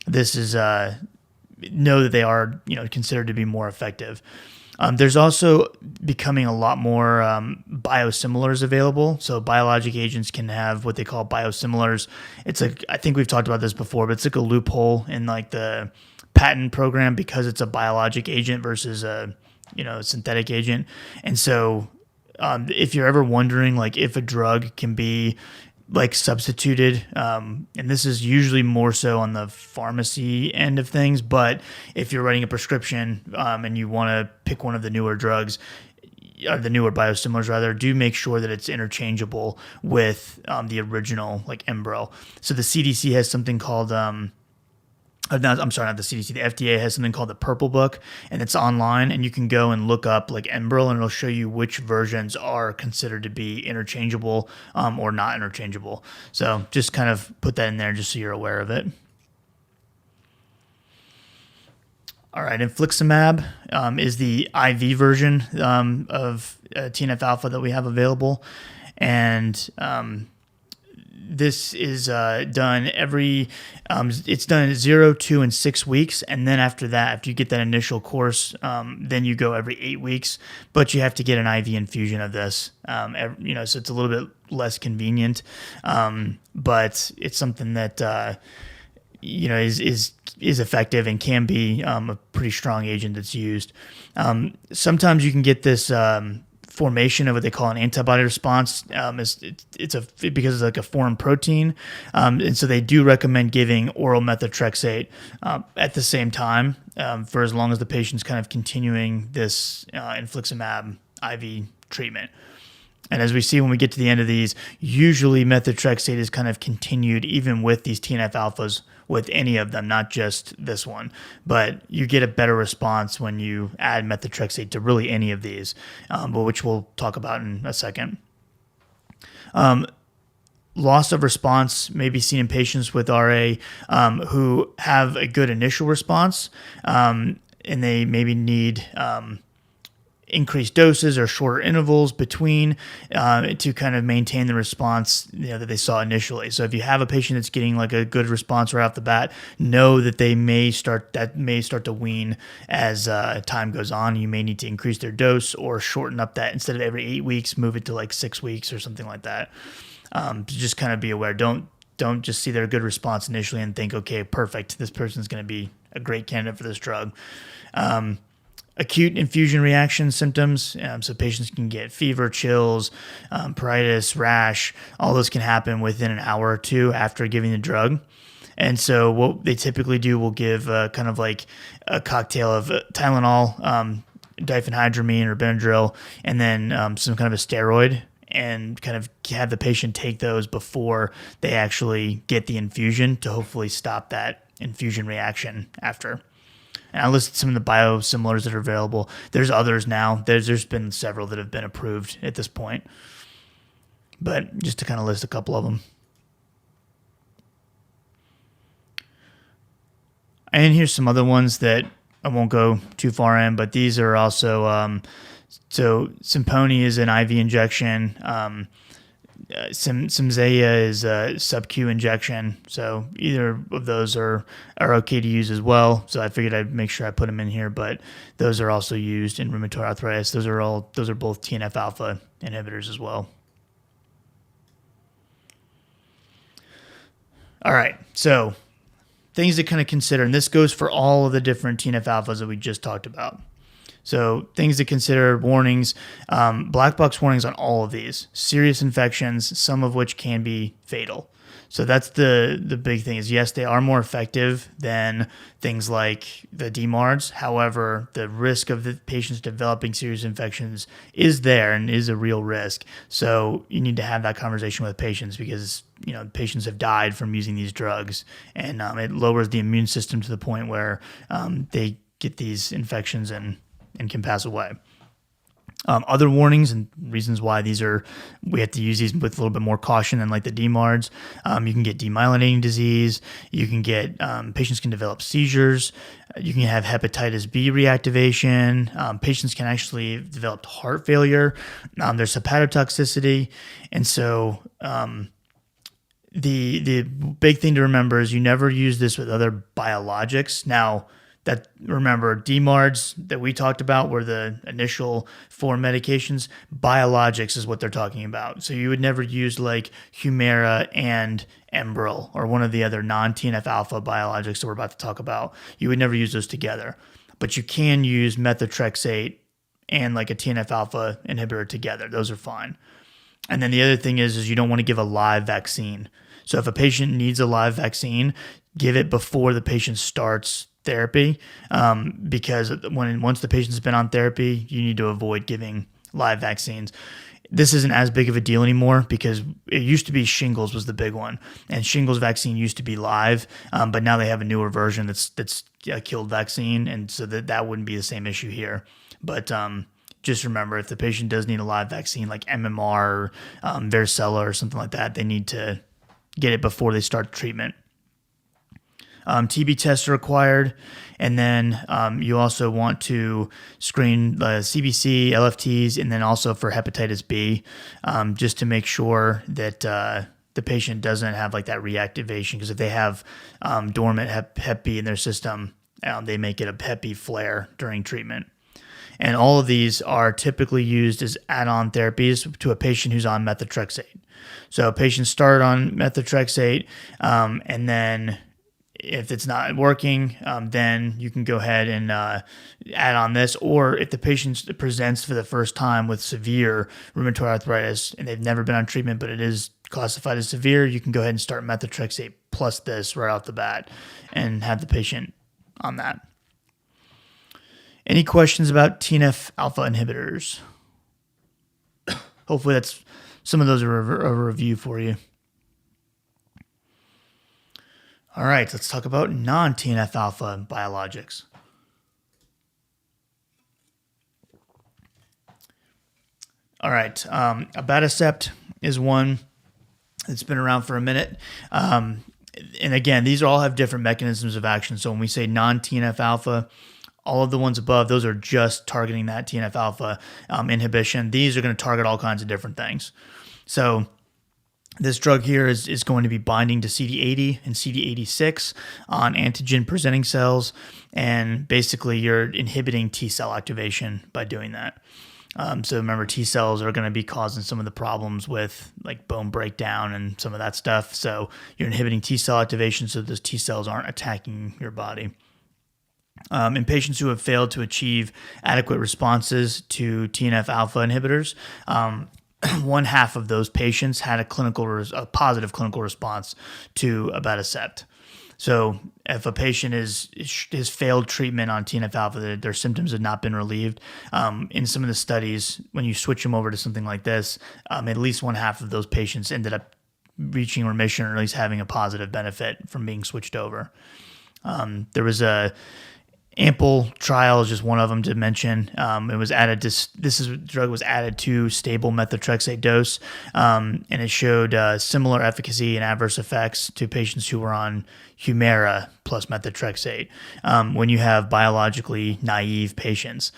this is know that they are considered to be more effective. There's also becoming a lot more biosimilars available. So biologic agents can have what they call biosimilars. I think we've talked about this before, but it's like a loophole in like the patent program because it's a biologic agent versus a synthetic agent. And so if you're ever wondering like if a drug can be like substituted, and this is usually more so on the pharmacy end of things, but if you're writing a prescription and you want to pick one of the newer drugs, or the newer biosimilars rather, do make sure that it's interchangeable with the original like Enbrel. So the CDC has something called I'm sorry, not the CDC. The FDA has something called the Purple Book, and it's online, and you can go and look up like Enbrel, and it'll show you which versions are considered to be interchangeable or not interchangeable. So just kind of put that in there just so you're aware of it. All right, infliximab is the IV version of TNF alpha that we have available, and this is done it's done at 0, 2, and 6 weeks. And then after that, after you get that initial course, then you go every 8 weeks, but you have to get an IV infusion of this, so it's a little bit less convenient. But it's something that, is effective and can be a pretty strong agent that's used. Sometimes you can get this formation of what they call an antibody response. Because it's like a foreign protein, and so they do recommend giving oral methotrexate at the same time for as long as the patient's kind of continuing this infliximab IV treatment. And as we see when we get to the end of these, usually methotrexate is kind of continued even with these TNF alphas, with any of them, not just this one. But you get a better response when you add methotrexate to really any of these, which we'll talk about in a second. Loss of response may be seen in patients with RA who have a good initial response, and they maybe need increased doses or shorter intervals between to kind of maintain the response that they saw initially. So if you have a patient that's getting like a good response right off the bat, know that they may start to wean as time goes on. You may need to increase their dose or shorten up that, instead of every 8 weeks, move it to like 6 weeks or something like that. To just kind of be aware. Don't just see their good response initially and think, okay, perfect, this person's going to be a great candidate for this drug. Acute infusion reaction symptoms, so patients can get fever, chills, pruritus, rash. All those can happen within an hour or two after giving the drug. And so what they typically do will give kind of like a cocktail of Tylenol, diphenhydramine or Benadryl, and then some kind of a steroid, and kind of have the patient take those before they actually get the infusion to hopefully stop that infusion reaction after. And I listed some of the biosimilars that are available. There's others now. There's been several that have been approved at this point. But just to kind of list a couple of them. And here's some other ones that I won't go too far in, but these are also, so Simponi is an IV injection. Cimzia is a sub-Q injection, so either of those are okay to use as well. So I figured I'd make sure I put them in here, but those are also used in rheumatoid arthritis. Those are both TNF alpha inhibitors as well. All right, so things to kind of consider, and this goes for all of the different TNF alphas that we just talked about. So things to consider, warnings, black box warnings on all of these. Serious infections, some of which can be fatal. So that's the big thing is, yes, they are more effective than things like the DMARDs. However, the risk of the patients developing serious infections is there and is a real risk. So you need to have that conversation with patients, because patients have died from using these drugs, and it lowers the immune system to the point where they get these infections and can pass away. Other warnings and reasons why we have to use these with a little bit more caution than like the DMARDs. You can get demyelinating disease. You can get, patients can develop seizures. You can have hepatitis B reactivation. Patients can actually develop heart failure. There's hepatotoxicity. And so the big thing to remember is you never use this with other biologics. Now, remember, DMARDs that we talked about were the initial 4 medications. Biologics is what they're talking about. So you would never use like Humira and Enbrel or one of the other non-TNF alpha biologics that we're about to talk about. You would never use those together. But you can use methotrexate and like a TNF alpha inhibitor together. Those are fine. And then the other thing is you don't want to give a live vaccine. So if a patient needs a live vaccine, give it before the patient starts therapy, because once the patient's been on therapy, you need to avoid giving live vaccines. This isn't as big of a deal anymore, because it used to be shingles was the big one, and shingles vaccine used to be live, but now they have a newer version that's a killed vaccine, and so that wouldn't be the same issue here. But just remember, if the patient does need a live vaccine like MMR or varicella or something like that, they need to get it before they start treatment. TB tests are required, and then you also want to screen CBC, LFTs, and then also for hepatitis B, just to make sure that the patient doesn't have like that reactivation, because if they have dormant hep B in their system, they may get a hep B flare during treatment. And all of these are typically used as add-on therapies to a patient who's on methotrexate. So patients start on methotrexate, and then if it's not working, then you can go ahead and add on this. Or if the patient presents for the first time with severe rheumatoid arthritis and they've never been on treatment, but it is classified as severe, you can go ahead and start methotrexate plus this right off the bat and have the patient on that. Any questions about TNF alpha inhibitors? Hopefully that's some of those are a review for you. All right, let's talk about non-TNF alpha biologics. All right, abatacept is one that's been around for a minute. And again, these all have different mechanisms of action. So when we say non-TNF alpha, all of the ones above, those are just targeting that TNF alpha inhibition. These are going to target all kinds of different things. So this drug here is going to be binding to CD80 and CD86 on antigen-presenting cells, and basically you're inhibiting T cell activation by doing that. So remember, T cells are going to be causing some of the problems with like bone breakdown and some of that stuff. So you're inhibiting T cell activation so those T cells aren't attacking your body. In patients who have failed to achieve adequate responses to TNF alpha inhibitors, one half of those patients had a positive clinical response to abatacept. So if a patient has failed treatment on TNF alpha, their symptoms have not been relieved, in some of the studies, when you switch them over to something like this, at least one half of those patients ended up reaching remission, or at least having a positive benefit from being switched over. There was a Ample trial is just one of them to mention. It was added to this drug was added to stable methotrexate dose, and it showed similar efficacy and adverse effects to patients who were on Humira plus methotrexate when you have biologically naive patients.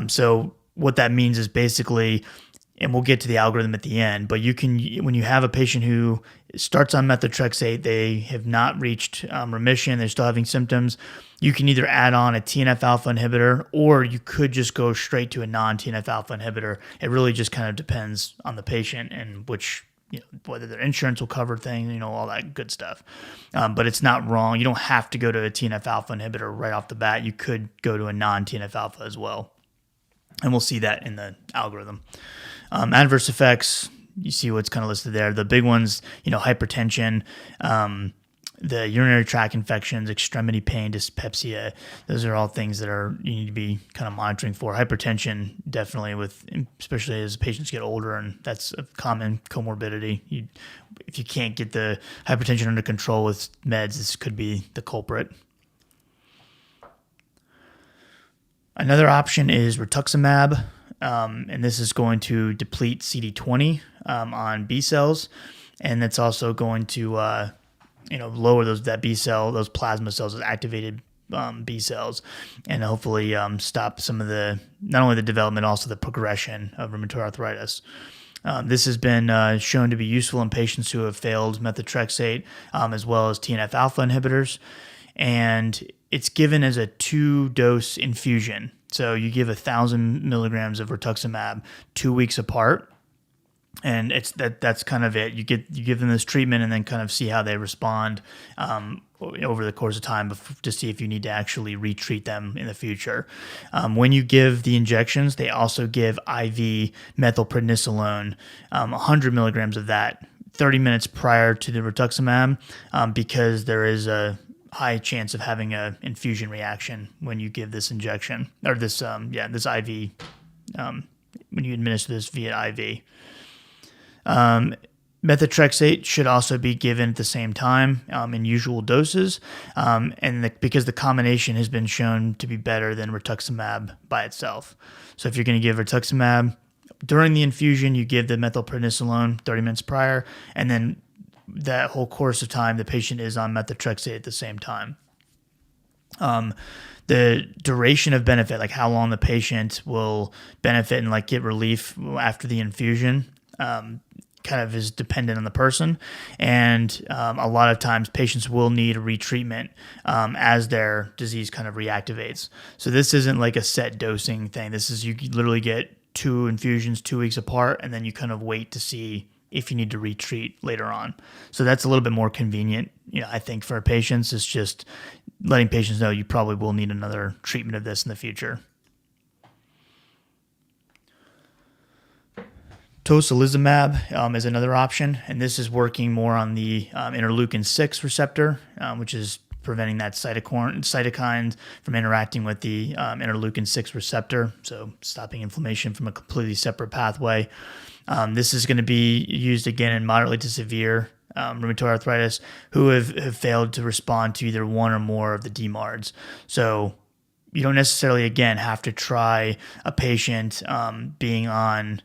So what that means is basically, and we'll get to the algorithm at the end, but when you have a patient who starts on methotrexate, they have not reached remission, they're still having symptoms, you can either add on a TNF alpha inhibitor, or you could just go straight to a non-TNF alpha inhibitor. It really just kind of depends on the patient and whether their insurance will cover things, all that good stuff. But it's not wrong. You don't have to go to a TNF alpha inhibitor right off the bat. You could go to a non-TNF alpha as well. And we'll see that in the algorithm. Adverse effects, you see what's kind of listed there. The big ones, hypertension, the urinary tract infections, extremity pain, dyspepsia. Those are all things that you need to be kind of monitoring for. Hypertension, definitely, especially as patients get older, and that's a common comorbidity. If you can't get the hypertension under control with meds, this could be the culprit. Another option is rituximab, and this is going to deplete CD20 on B cells, and it's also going to lower those plasma cells, those activated B cells, and hopefully stop some of not only the development, also the progression of rheumatoid arthritis. This has been shown to be useful in patients who have failed methotrexate, as well as TNF alpha inhibitors, and it's given as a 2-dose infusion. So you give 1,000 milligrams of rituximab 2 weeks apart. And that's kind of it. You give them this treatment and then kind of see how they respond over the course of time to see if you need to actually retreat them in the future. When you give the injections, they also give IV methylprednisolone, 100 milligrams of that 30 minutes prior to the rituximab, because there is a high chance of having an infusion reaction when you give this injection, or this IV, when you administer this via IV. Methotrexate should also be given at the same time in usual doses, because the combination has been shown to be better than rituximab by itself. So if you're going to give rituximab during the infusion, you give the methylprednisolone 30 minutes prior, and then that whole course of time, the patient is on methotrexate at the same time. The duration of benefit, like how long the patient will benefit and get relief after the infusion, kind of is dependent on the person, and a lot of times patients will need a retreatment as their disease kind of reactivates. So this isn't like a set dosing thing. This is, you literally get 2 infusions 2 weeks apart, and then you kind of wait to see if you need to retreat later on. So that's a little bit more convenient, I think, for patients. It's just letting patients know you probably will need another treatment of this in the future. Tocilizumab is another option, and this is working more on the interleukin-6 receptor, which is preventing that cytokine from interacting with the interleukin-6 receptor, so stopping inflammation from a completely separate pathway. This is going to be used again in moderately to severe rheumatoid arthritis who have failed to respond to either one or more of the DMARDs. So you don't necessarily, again, have to try a patient being on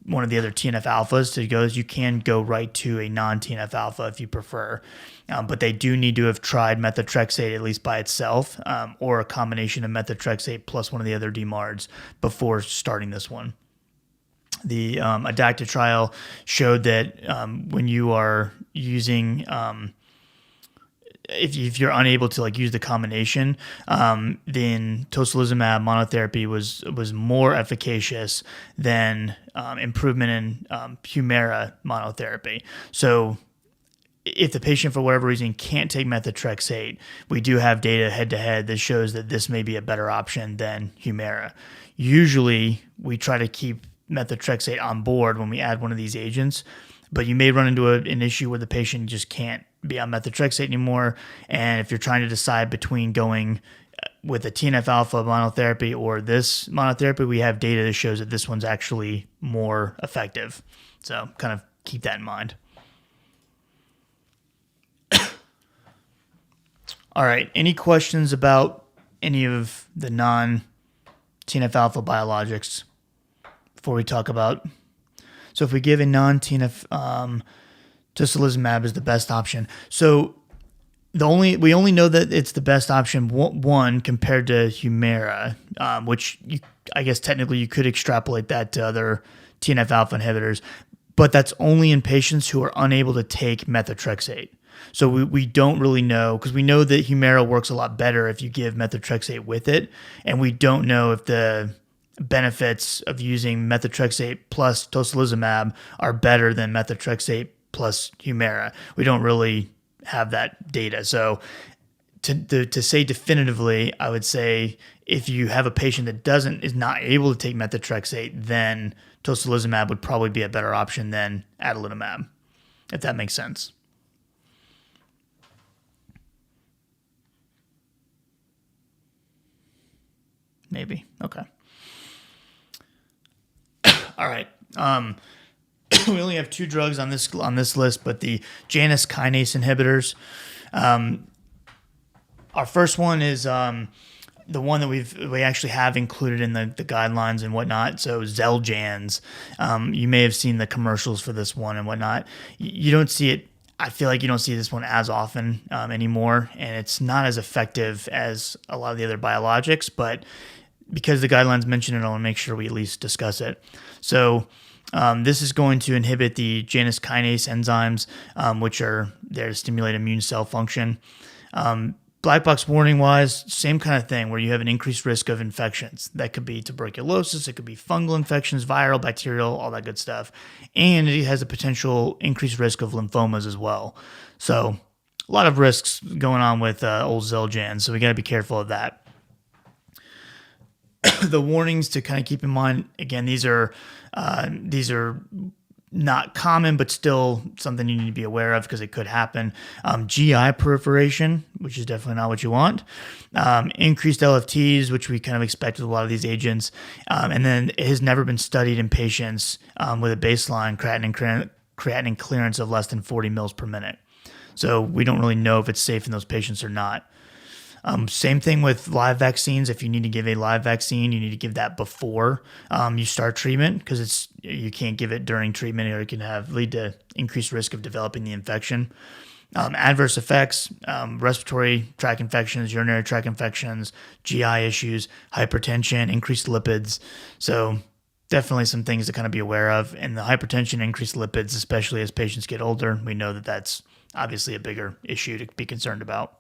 one of the other TNF alphas to go. You can go right to a non-TNF alpha if you prefer, but they do need to have tried methotrexate at least by itself, or a combination of methotrexate plus one of the other DMARDs before starting this one. The adaptive trial showed that when you are using if you're unable to use the combination, then tocilizumab monotherapy was more efficacious than improvement in Humira monotherapy. So if the patient for whatever reason can't take methotrexate, we do have data head-to-head that shows that this may be a better option than Humira. Usually we try to keep methotrexate on board when we add one of these agents, but you may run into an issue where the patient just can't be on methotrexate anymore. And if you're trying to decide between going with a TNF alpha monotherapy or this monotherapy, we have data that shows that this one's actually more effective. So kind of keep that in mind. All right. Any questions about any of the non-TNF alpha biologics before we talk about? So if we give a non-TNF, tocilizumab is the best option. So we only know that it's the best option, one, compared to Humira, which I guess technically you could extrapolate that to other TNF alpha inhibitors, but that's only in patients who are unable to take methotrexate. So we don't really know, because we know that Humira works a lot better if you give methotrexate with it, and we don't know if the benefits of using methotrexate plus tocilizumab are better than methotrexate plus Humira. We don't really have that data. So to say definitively, I would say if you have a patient that is not able to take methotrexate, then tocilizumab would probably be a better option than adalimumab, if that makes sense. Maybe. Okay. All right. We only have 2 drugs on this list, but the Janus kinase inhibitors. Our first one is the one that we actually have included in the guidelines and whatnot. So Xeljanz. You may have seen the commercials for this one and whatnot. You don't see it. I feel like you don't see this one as often anymore, and it's not as effective as a lot of the other biologics, but because the guidelines mention it, I want to make sure we at least discuss it. So this is going to inhibit the Janus kinase enzymes, which are there to stimulate immune cell function. Black box warning wise, same kind of thing where you have an increased risk of infections. That could be tuberculosis, it could be fungal infections, viral, bacterial, all that good stuff. And it has a potential increased risk of lymphomas as well. So a lot of risks going on with old Xeljanz, so we got to be careful of that. The warnings to kind of keep in mind, again, these are not common, but still something you need to be aware of because it could happen. GI proliferation, which is definitely not what you want. Increased LFTs, which we kind of expect with a lot of these agents. And then it has never been studied in patients with a baseline creatinine clearance of less than 40 mils per minute. So we don't really know if it's safe in those patients or not. Same thing with live vaccines. If you need to give a live vaccine, you need to give that before you start treatment, because you can't give it during treatment, or it can lead to increased risk of developing the infection. Adverse effects, respiratory tract infections, urinary tract infections, GI issues, hypertension, increased lipids. So definitely some things to kind of be aware of. And the hypertension, increased lipids, especially as patients get older, we know that that's obviously a bigger issue to be concerned about.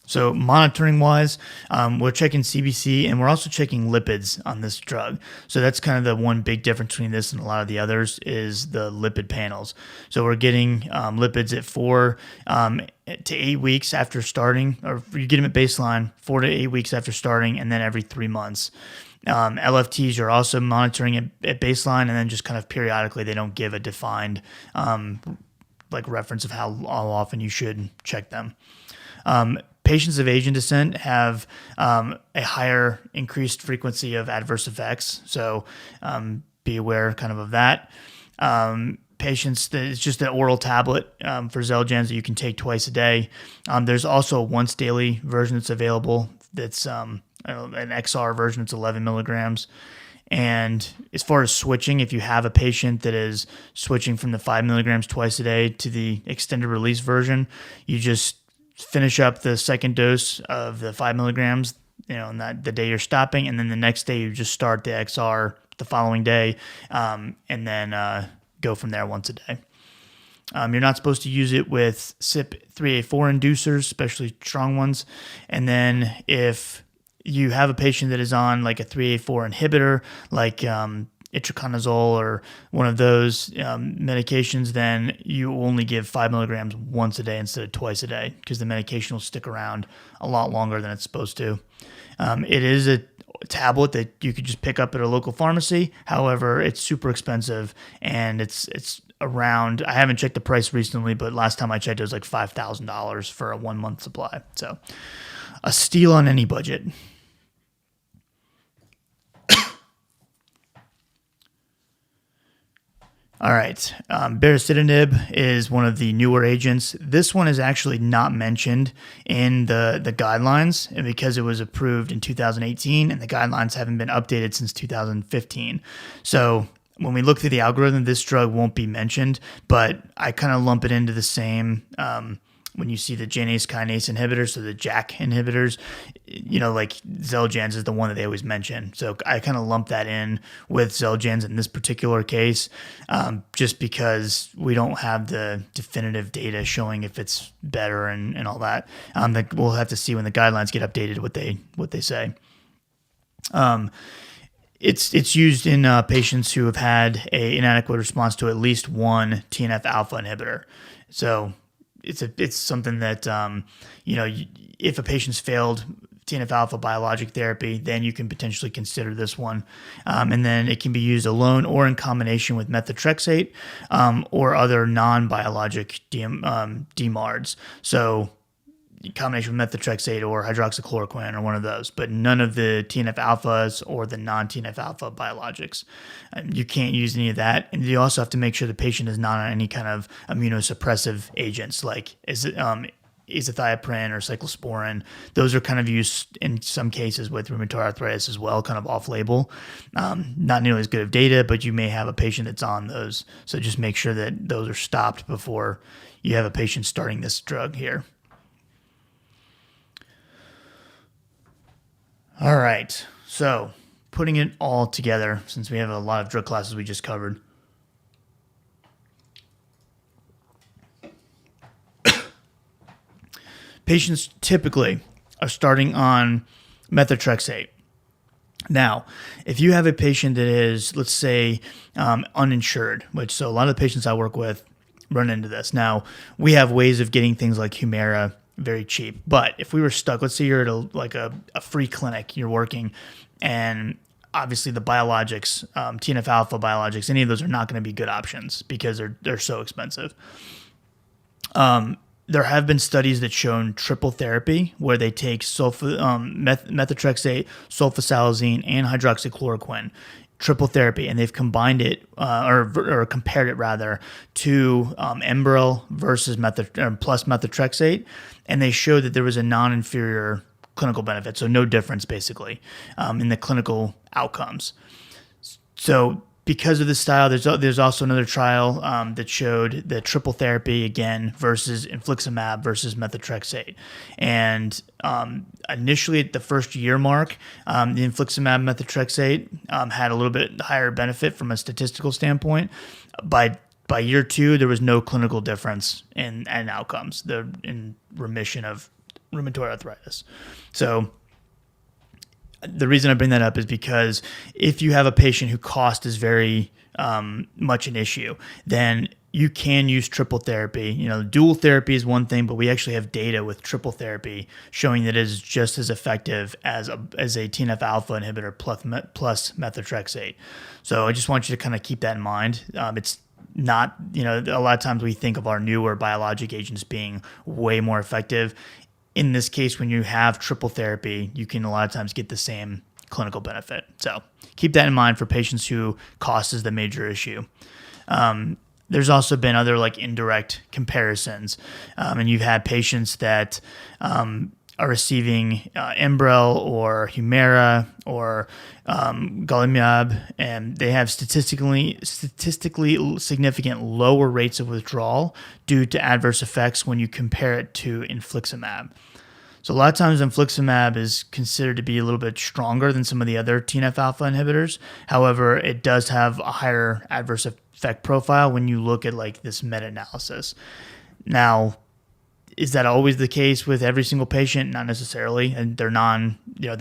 So monitoring wise, we're checking CBC and we're also checking lipids on this drug. So that's kind of the one big difference between this and a lot of the others is the lipid panels. So we're getting lipids at 4 to 8 weeks after starting, or you get them at baseline, 4 to 8 weeks after starting, and then every 3 months. LFTs are also monitoring at baseline, and then just kind of periodically. They don't give a defined like reference of how often you should check them. Patients of Asian descent have a higher increased frequency of adverse effects, so be aware kind of that. Patients, it's just an oral tablet for Xeljanz that you can take twice a day. There's also a once daily version that's available that's an XR version, it's 11 milligrams. And as far as switching, if you have a patient that is switching from the 5 milligrams twice a day to the extended release version, you just finish up the second dose of the 5 milligrams, and that the day you're stopping, and then the next day you just start the XR the following day, and then go from there once a day. You're not supposed to use it with CYP3A4 inducers, especially strong ones. And then if you have a patient that is on like a 3A4 inhibitor, like itraconazole or one of those medications, then you only give 5 milligrams once a day instead of twice a day, because the medication will stick around a lot longer than it's supposed to. It is a tablet that you could just pick up at a local pharmacy. However, it's super expensive, and it's around, I haven't checked the price recently, but last time I checked it was like $5,000 for a 1 month supply. So a steal on any budget. All right, baricitinib is one of the newer agents. This one is actually not mentioned in the guidelines because it was approved in 2018, and the guidelines haven't been updated since 2015. So when we look through the algorithm, this drug won't be mentioned, but I kind of lump it into the same when you see the Janus kinase inhibitors, so the JAK inhibitors, like Xeljanz is the one that they always mention. So I kind of lump that in with Xeljanz in this particular case, just because we don't have the definitive data showing if it's better and all that. We'll have to see when the guidelines get updated what they say. It's used in patients who have had an inadequate response to at least one TNF alpha inhibitor. So it's something that, if a patient's failed TNF alpha biologic therapy, then you can potentially consider this one. And then it can be used alone or in combination with methotrexate or other non-biologic DMARDs. So in combination with methotrexate or hydroxychloroquine or one of those, but none of the TNF alphas or the non-TNF alpha biologics. You can't use any of that. And you also have to make sure the patient is not on any kind of immunosuppressive agents like azathioprine or cyclosporin. Those are kind of used in some cases with rheumatoid arthritis as well, kind of off-label. Not nearly as good of data, but you may have a patient that's on those. So just make sure that those are stopped before you have a patient starting this drug here. All right, so putting it all together, since we have a lot of drug classes we just covered. Patients typically are starting on methotrexate. Now, if you have a patient that is, let's say, uninsured, so a lot of the patients I work with run into this. Now, we have ways of getting things like Humira very cheap. But if we were stuck, let's say you're at a free clinic, you're working, and obviously the biologics, TNF alpha biologics, any of those are not going to be good options because they're so expensive. There have been studies that shown triple therapy where they take methotrexate, sulfasalazine, and hydroxychloroquine, triple therapy, and they've combined it or compared it rather to Enbrel versus plus methotrexate, and they showed that there was a non-inferior clinical benefit, so no difference basically in the clinical outcomes. So because of this style, there's also another trial that showed the triple therapy again versus infliximab versus methotrexate. And initially at the first year mark, the infliximab methotrexate had a little bit higher benefit from a statistical standpoint. By year 2, there was no clinical difference in outcomes. They're in remission of rheumatoid arthritis. So the reason I bring that up is because if you have a patient who cost is very much an issue, then you can use triple therapy. Dual therapy is one thing, but we actually have data with triple therapy showing that it is just as effective as a TNF alpha inhibitor plus methotrexate. So I just want you to kind of keep that in mind. It's not, a lot of times we think of our newer biologic agents being way more effective. In this case, when you have triple therapy, you can a lot of times get the same clinical benefit. So keep that in mind for patients who cost is the major issue. There's also been other indirect comparisons, and you've had patients that are receiving Enbrel or Humira or golimumab, and they have statistically significant lower rates of withdrawal due to adverse effects when you compare it to infliximab. So a lot of times infliximab is considered to be a little bit stronger than some of the other TNF alpha inhibitors. However, it does have a higher adverse effect profile when you look at this meta-analysis. Now, is that always the case with every single patient? Not necessarily, and they're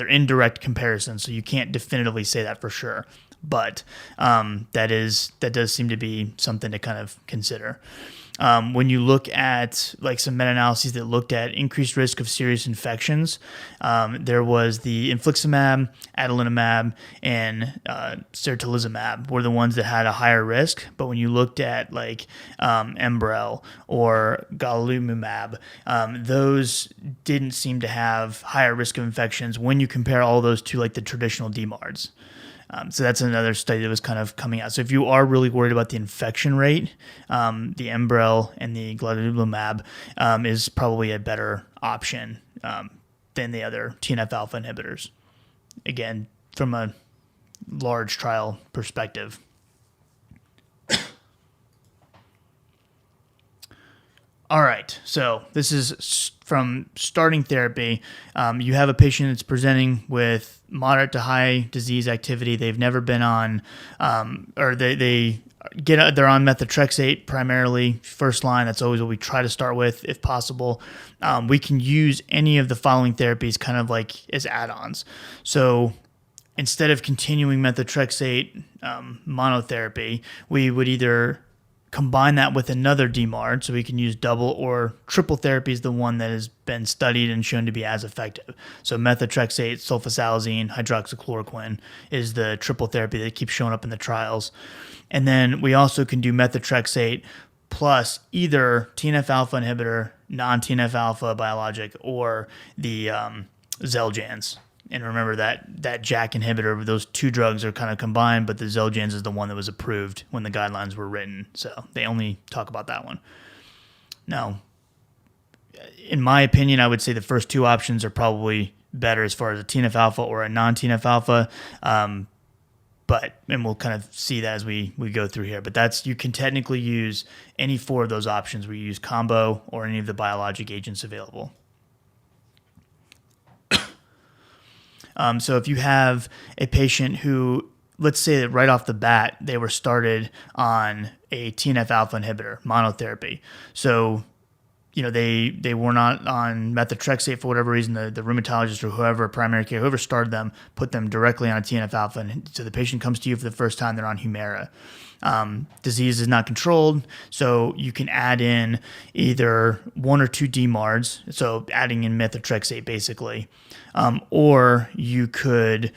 indirect comparisons, so you can't definitively say that for sure. But that does seem to be something to kind of consider. When you look at some meta-analyses that looked at increased risk of serious infections, there was the infliximab, adalimumab, and certolizumab were the ones that had a higher risk. But when you looked at Enbrel or golimumab, those didn't seem to have higher risk of infections when you compare all those to the traditional DMARDs. So that's another study that was kind of coming out. So if you are really worried about the infection rate, the Enbrel and the golimumab is probably a better option than the other TNF alpha inhibitors. Again, from a large trial perspective. All right, so this is from starting therapy. You have a patient that's presenting with moderate to high disease activity. They've never been on, they're on methotrexate primarily, first line. That's always what we try to start with if possible. We can use any of the following therapies kind of as add-ons. So instead of continuing methotrexate monotherapy, we would either combine that with another DMARD, so we can use double or triple therapy is the one that has been studied and shown to be as effective. So methotrexate, sulfasalazine, hydroxychloroquine is the triple therapy that keeps showing up in the trials. And then we also can do methotrexate plus either TNF alpha inhibitor, non-TNF alpha biologic, or the Xeljanz. And remember that JAK inhibitor, those two drugs are kind of combined, but the Xeljanz is the one that was approved when the guidelines were written. So they only talk about that one. Now, in my opinion, I would say the first two options are probably better as far as a TNF alpha or a non-TNF alpha. And we'll kind of see that as we go through here. But you can technically use any four of those options where you use combo or any of the biologic agents available. So if you have a patient who, let's say that right off the bat, they were started on a TNF alpha inhibitor, monotherapy. So, they were not on methotrexate for whatever reason, the rheumatologist or whoever, primary care, whoever started them, put them directly on a TNF alpha. And so the patient comes to you for the first time, they're on Humira. Disease is not controlled, so you can add in either one or two DMARDs, so adding in methotrexate basically, or you could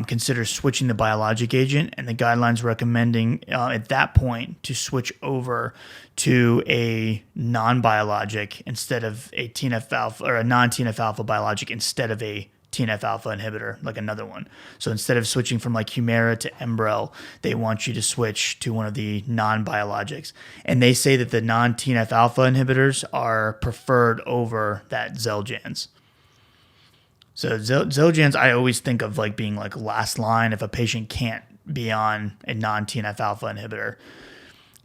consider switching the biologic agent, and the guidelines recommending at that point to switch over to a non-biologic instead of a TNF alpha, or a non-TNF alpha biologic instead of a TNF alpha inhibitor, like another one. So instead of switching from Humira to Enbrel, they want you to switch to one of the non-biologics. And they say that the non-TNF alpha inhibitors are preferred over that Xeljanz. So Xeljanz, I always think of being last line if a patient can't be on a non-TNF alpha inhibitor.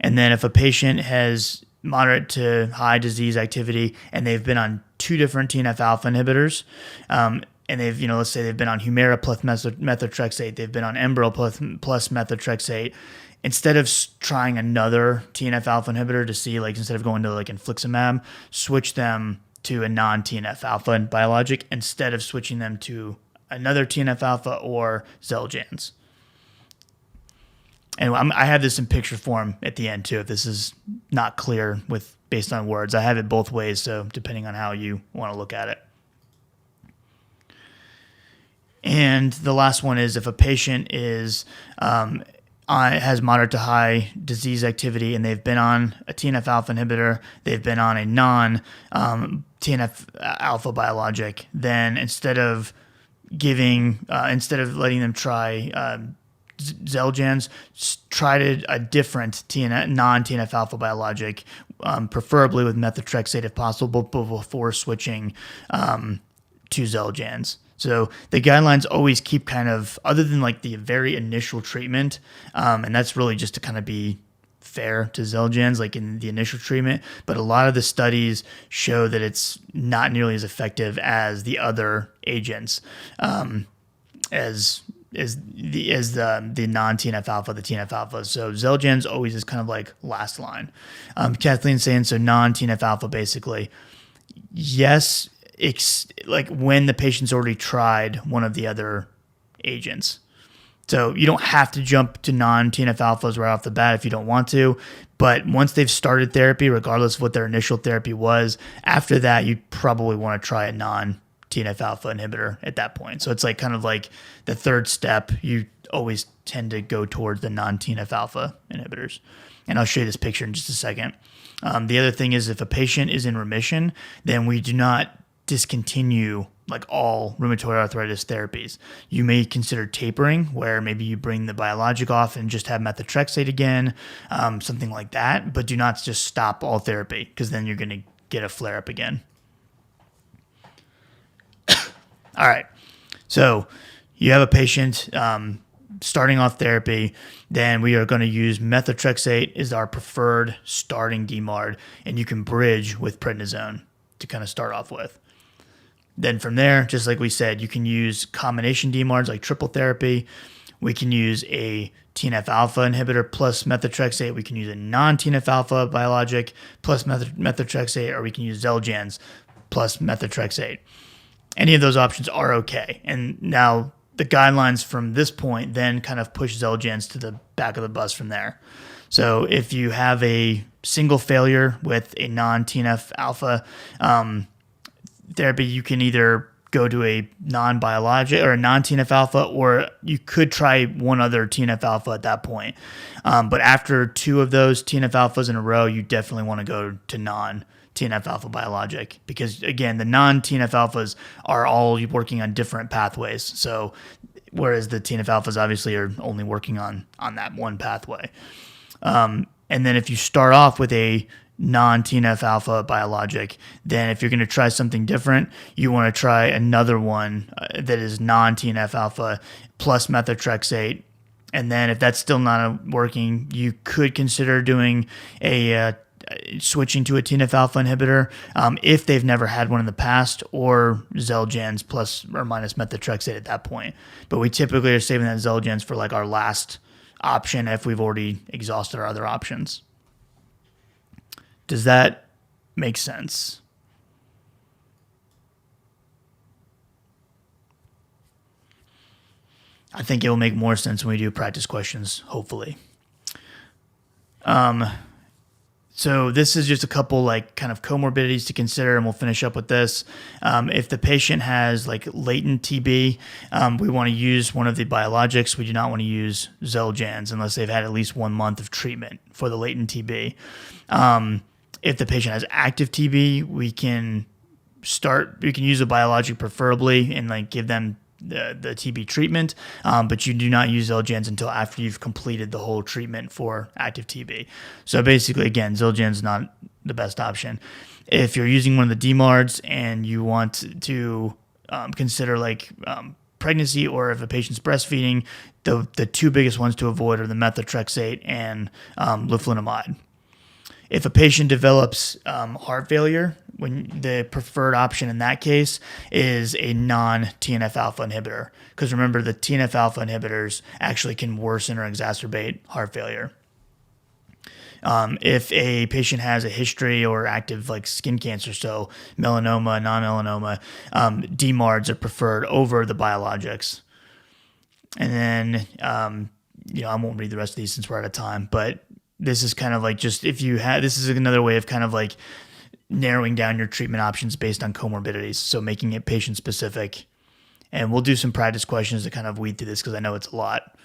And then if a patient has moderate to high disease activity and they've been on 2 different TNF alpha inhibitors, and they've, let's say they've been on Humira plus methotrexate, they've been on Enbrel plus methotrexate, instead of trying another TNF alpha inhibitor to see, like, instead of going to like infliximab, switch them to a non-TNF alpha biologic instead of switching them to another TNF alpha or Xeljanz. And I have this in picture form at the end too, if this is not clear based on words. I have it both ways, so depending on how you want to look at it. And the last one is if a patient has moderate to high disease activity and they've been on a TNF alpha inhibitor, they've been on a non-TNF alpha biologic, then instead of letting them try Xeljanz, try a different non-TNF alpha biologic, preferably with methotrexate if possible, before switching to Xeljanz. So the guidelines always keep kind of, other than like the very initial treatment, and that's really just to kind of be fair to Xeljanz, like in the initial treatment, but a lot of the studies show that it's not nearly as effective as the other agents, as the non-TNF alpha, the TNF alpha. So Xeljanz always is kind of like last line. Kathleen's saying, so non-TNF alpha basically, yes, like when the patient's already tried one of the other agents. So you don't have to jump to non-TNF alphas right off the bat if you don't want to, but once they've started therapy, regardless of what their initial therapy was, after that, you probably want to try a non-TNF alpha inhibitor at that point. So it's like kind of like the third step. You always tend to go towards the non-TNF alpha inhibitors. And I'll show you this picture in just a second. The other thing is if a patient is in remission, then we do not discontinue like all rheumatoid arthritis therapies. You may consider tapering, where maybe you bring the biologic off and just have methotrexate again, something like that, but do not just stop all therapy, because then you're going to get a flare-up again. All right, so you have a patient starting off therapy, then we are going to use methotrexate as our preferred starting DMARD, and you can bridge with prednisone to kind of start off with. Then from there, just like we said, you can use combination DMARDs like triple therapy. We can use a TNF alpha inhibitor plus methotrexate. We can use a non-TNF alpha biologic plus methotrexate, or we can use Xeljanz plus methotrexate. Any of those options are okay. And now the guidelines from this point then kind of push Xeljanz to the back of the bus from there. So if you have a single failure with a non-TNF alpha therapy, you can either go to a non-biologic or a non-TNF alpha, or you could try one other TNF alpha at that point. But after 2 of those TNF alphas in a row, you definitely want to go to non-TNF alpha biologic, because again, the non-TNF alphas are all working on different pathways. So whereas the TNF alphas obviously are only working on that one pathway. And then if you start off with a non-TNF alpha biologic, then if you're going to try something different, you want to try another one that is non-TNF alpha plus methotrexate. And then if that's still not working, you could consider doing switching to a TNF alpha inhibitor if they've never had one in the past, or Xeljanz plus or minus methotrexate at that point. But we typically are saving that Xeljanz for like our last option if we've already exhausted our other options. Does that make sense? I think it will make more sense when we do practice questions, hopefully. So this is just a couple like kind of comorbidities to consider, and we'll finish up with this. If the patient has like latent TB, we want to use one of the biologics. We do not want to use Xeljanz unless they've had at least 1 month of treatment for the latent TB. If the patient has active TB, we can use a biologic preferably and like give them the TB treatment, but you do not use Xeljanz until after you've completed the whole treatment for active TB. So basically, again, Xeljanz is not the best option. If you're using one of the DMARDs and you want to consider like pregnancy or if a patient's breastfeeding, the two biggest ones to avoid are the methotrexate and leflunomide. If a patient develops heart failure, when the preferred option in that case is a non-TNF alpha inhibitor, because remember the TNF alpha inhibitors actually can worsen or exacerbate heart failure. If a patient has a history or active like skin cancer, so melanoma, non-melanoma, DMARDs are preferred over the biologics. And then, I won't read the rest of these since we're out of time, but this is kind of like just this is another way of kind of like narrowing down your treatment options based on comorbidities. So making it patient specific. And we'll do some practice questions to kind of weed through this because I know it's a lot.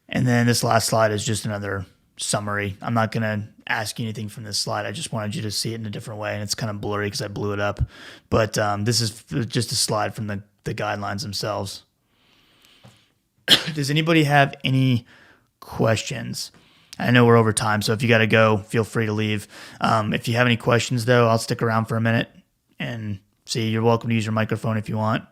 And then this last slide is just another summary. I'm not going to ask you anything from this slide. I just wanted you to see it in a different way. And it's kind of blurry because I blew it up. But this is just a slide from the guidelines themselves. Does anybody have any questions? I know we're over time, so if you got to go, feel free to leave. If you have any questions, though, I'll stick around for a minute and see. You're welcome to use your microphone if you want.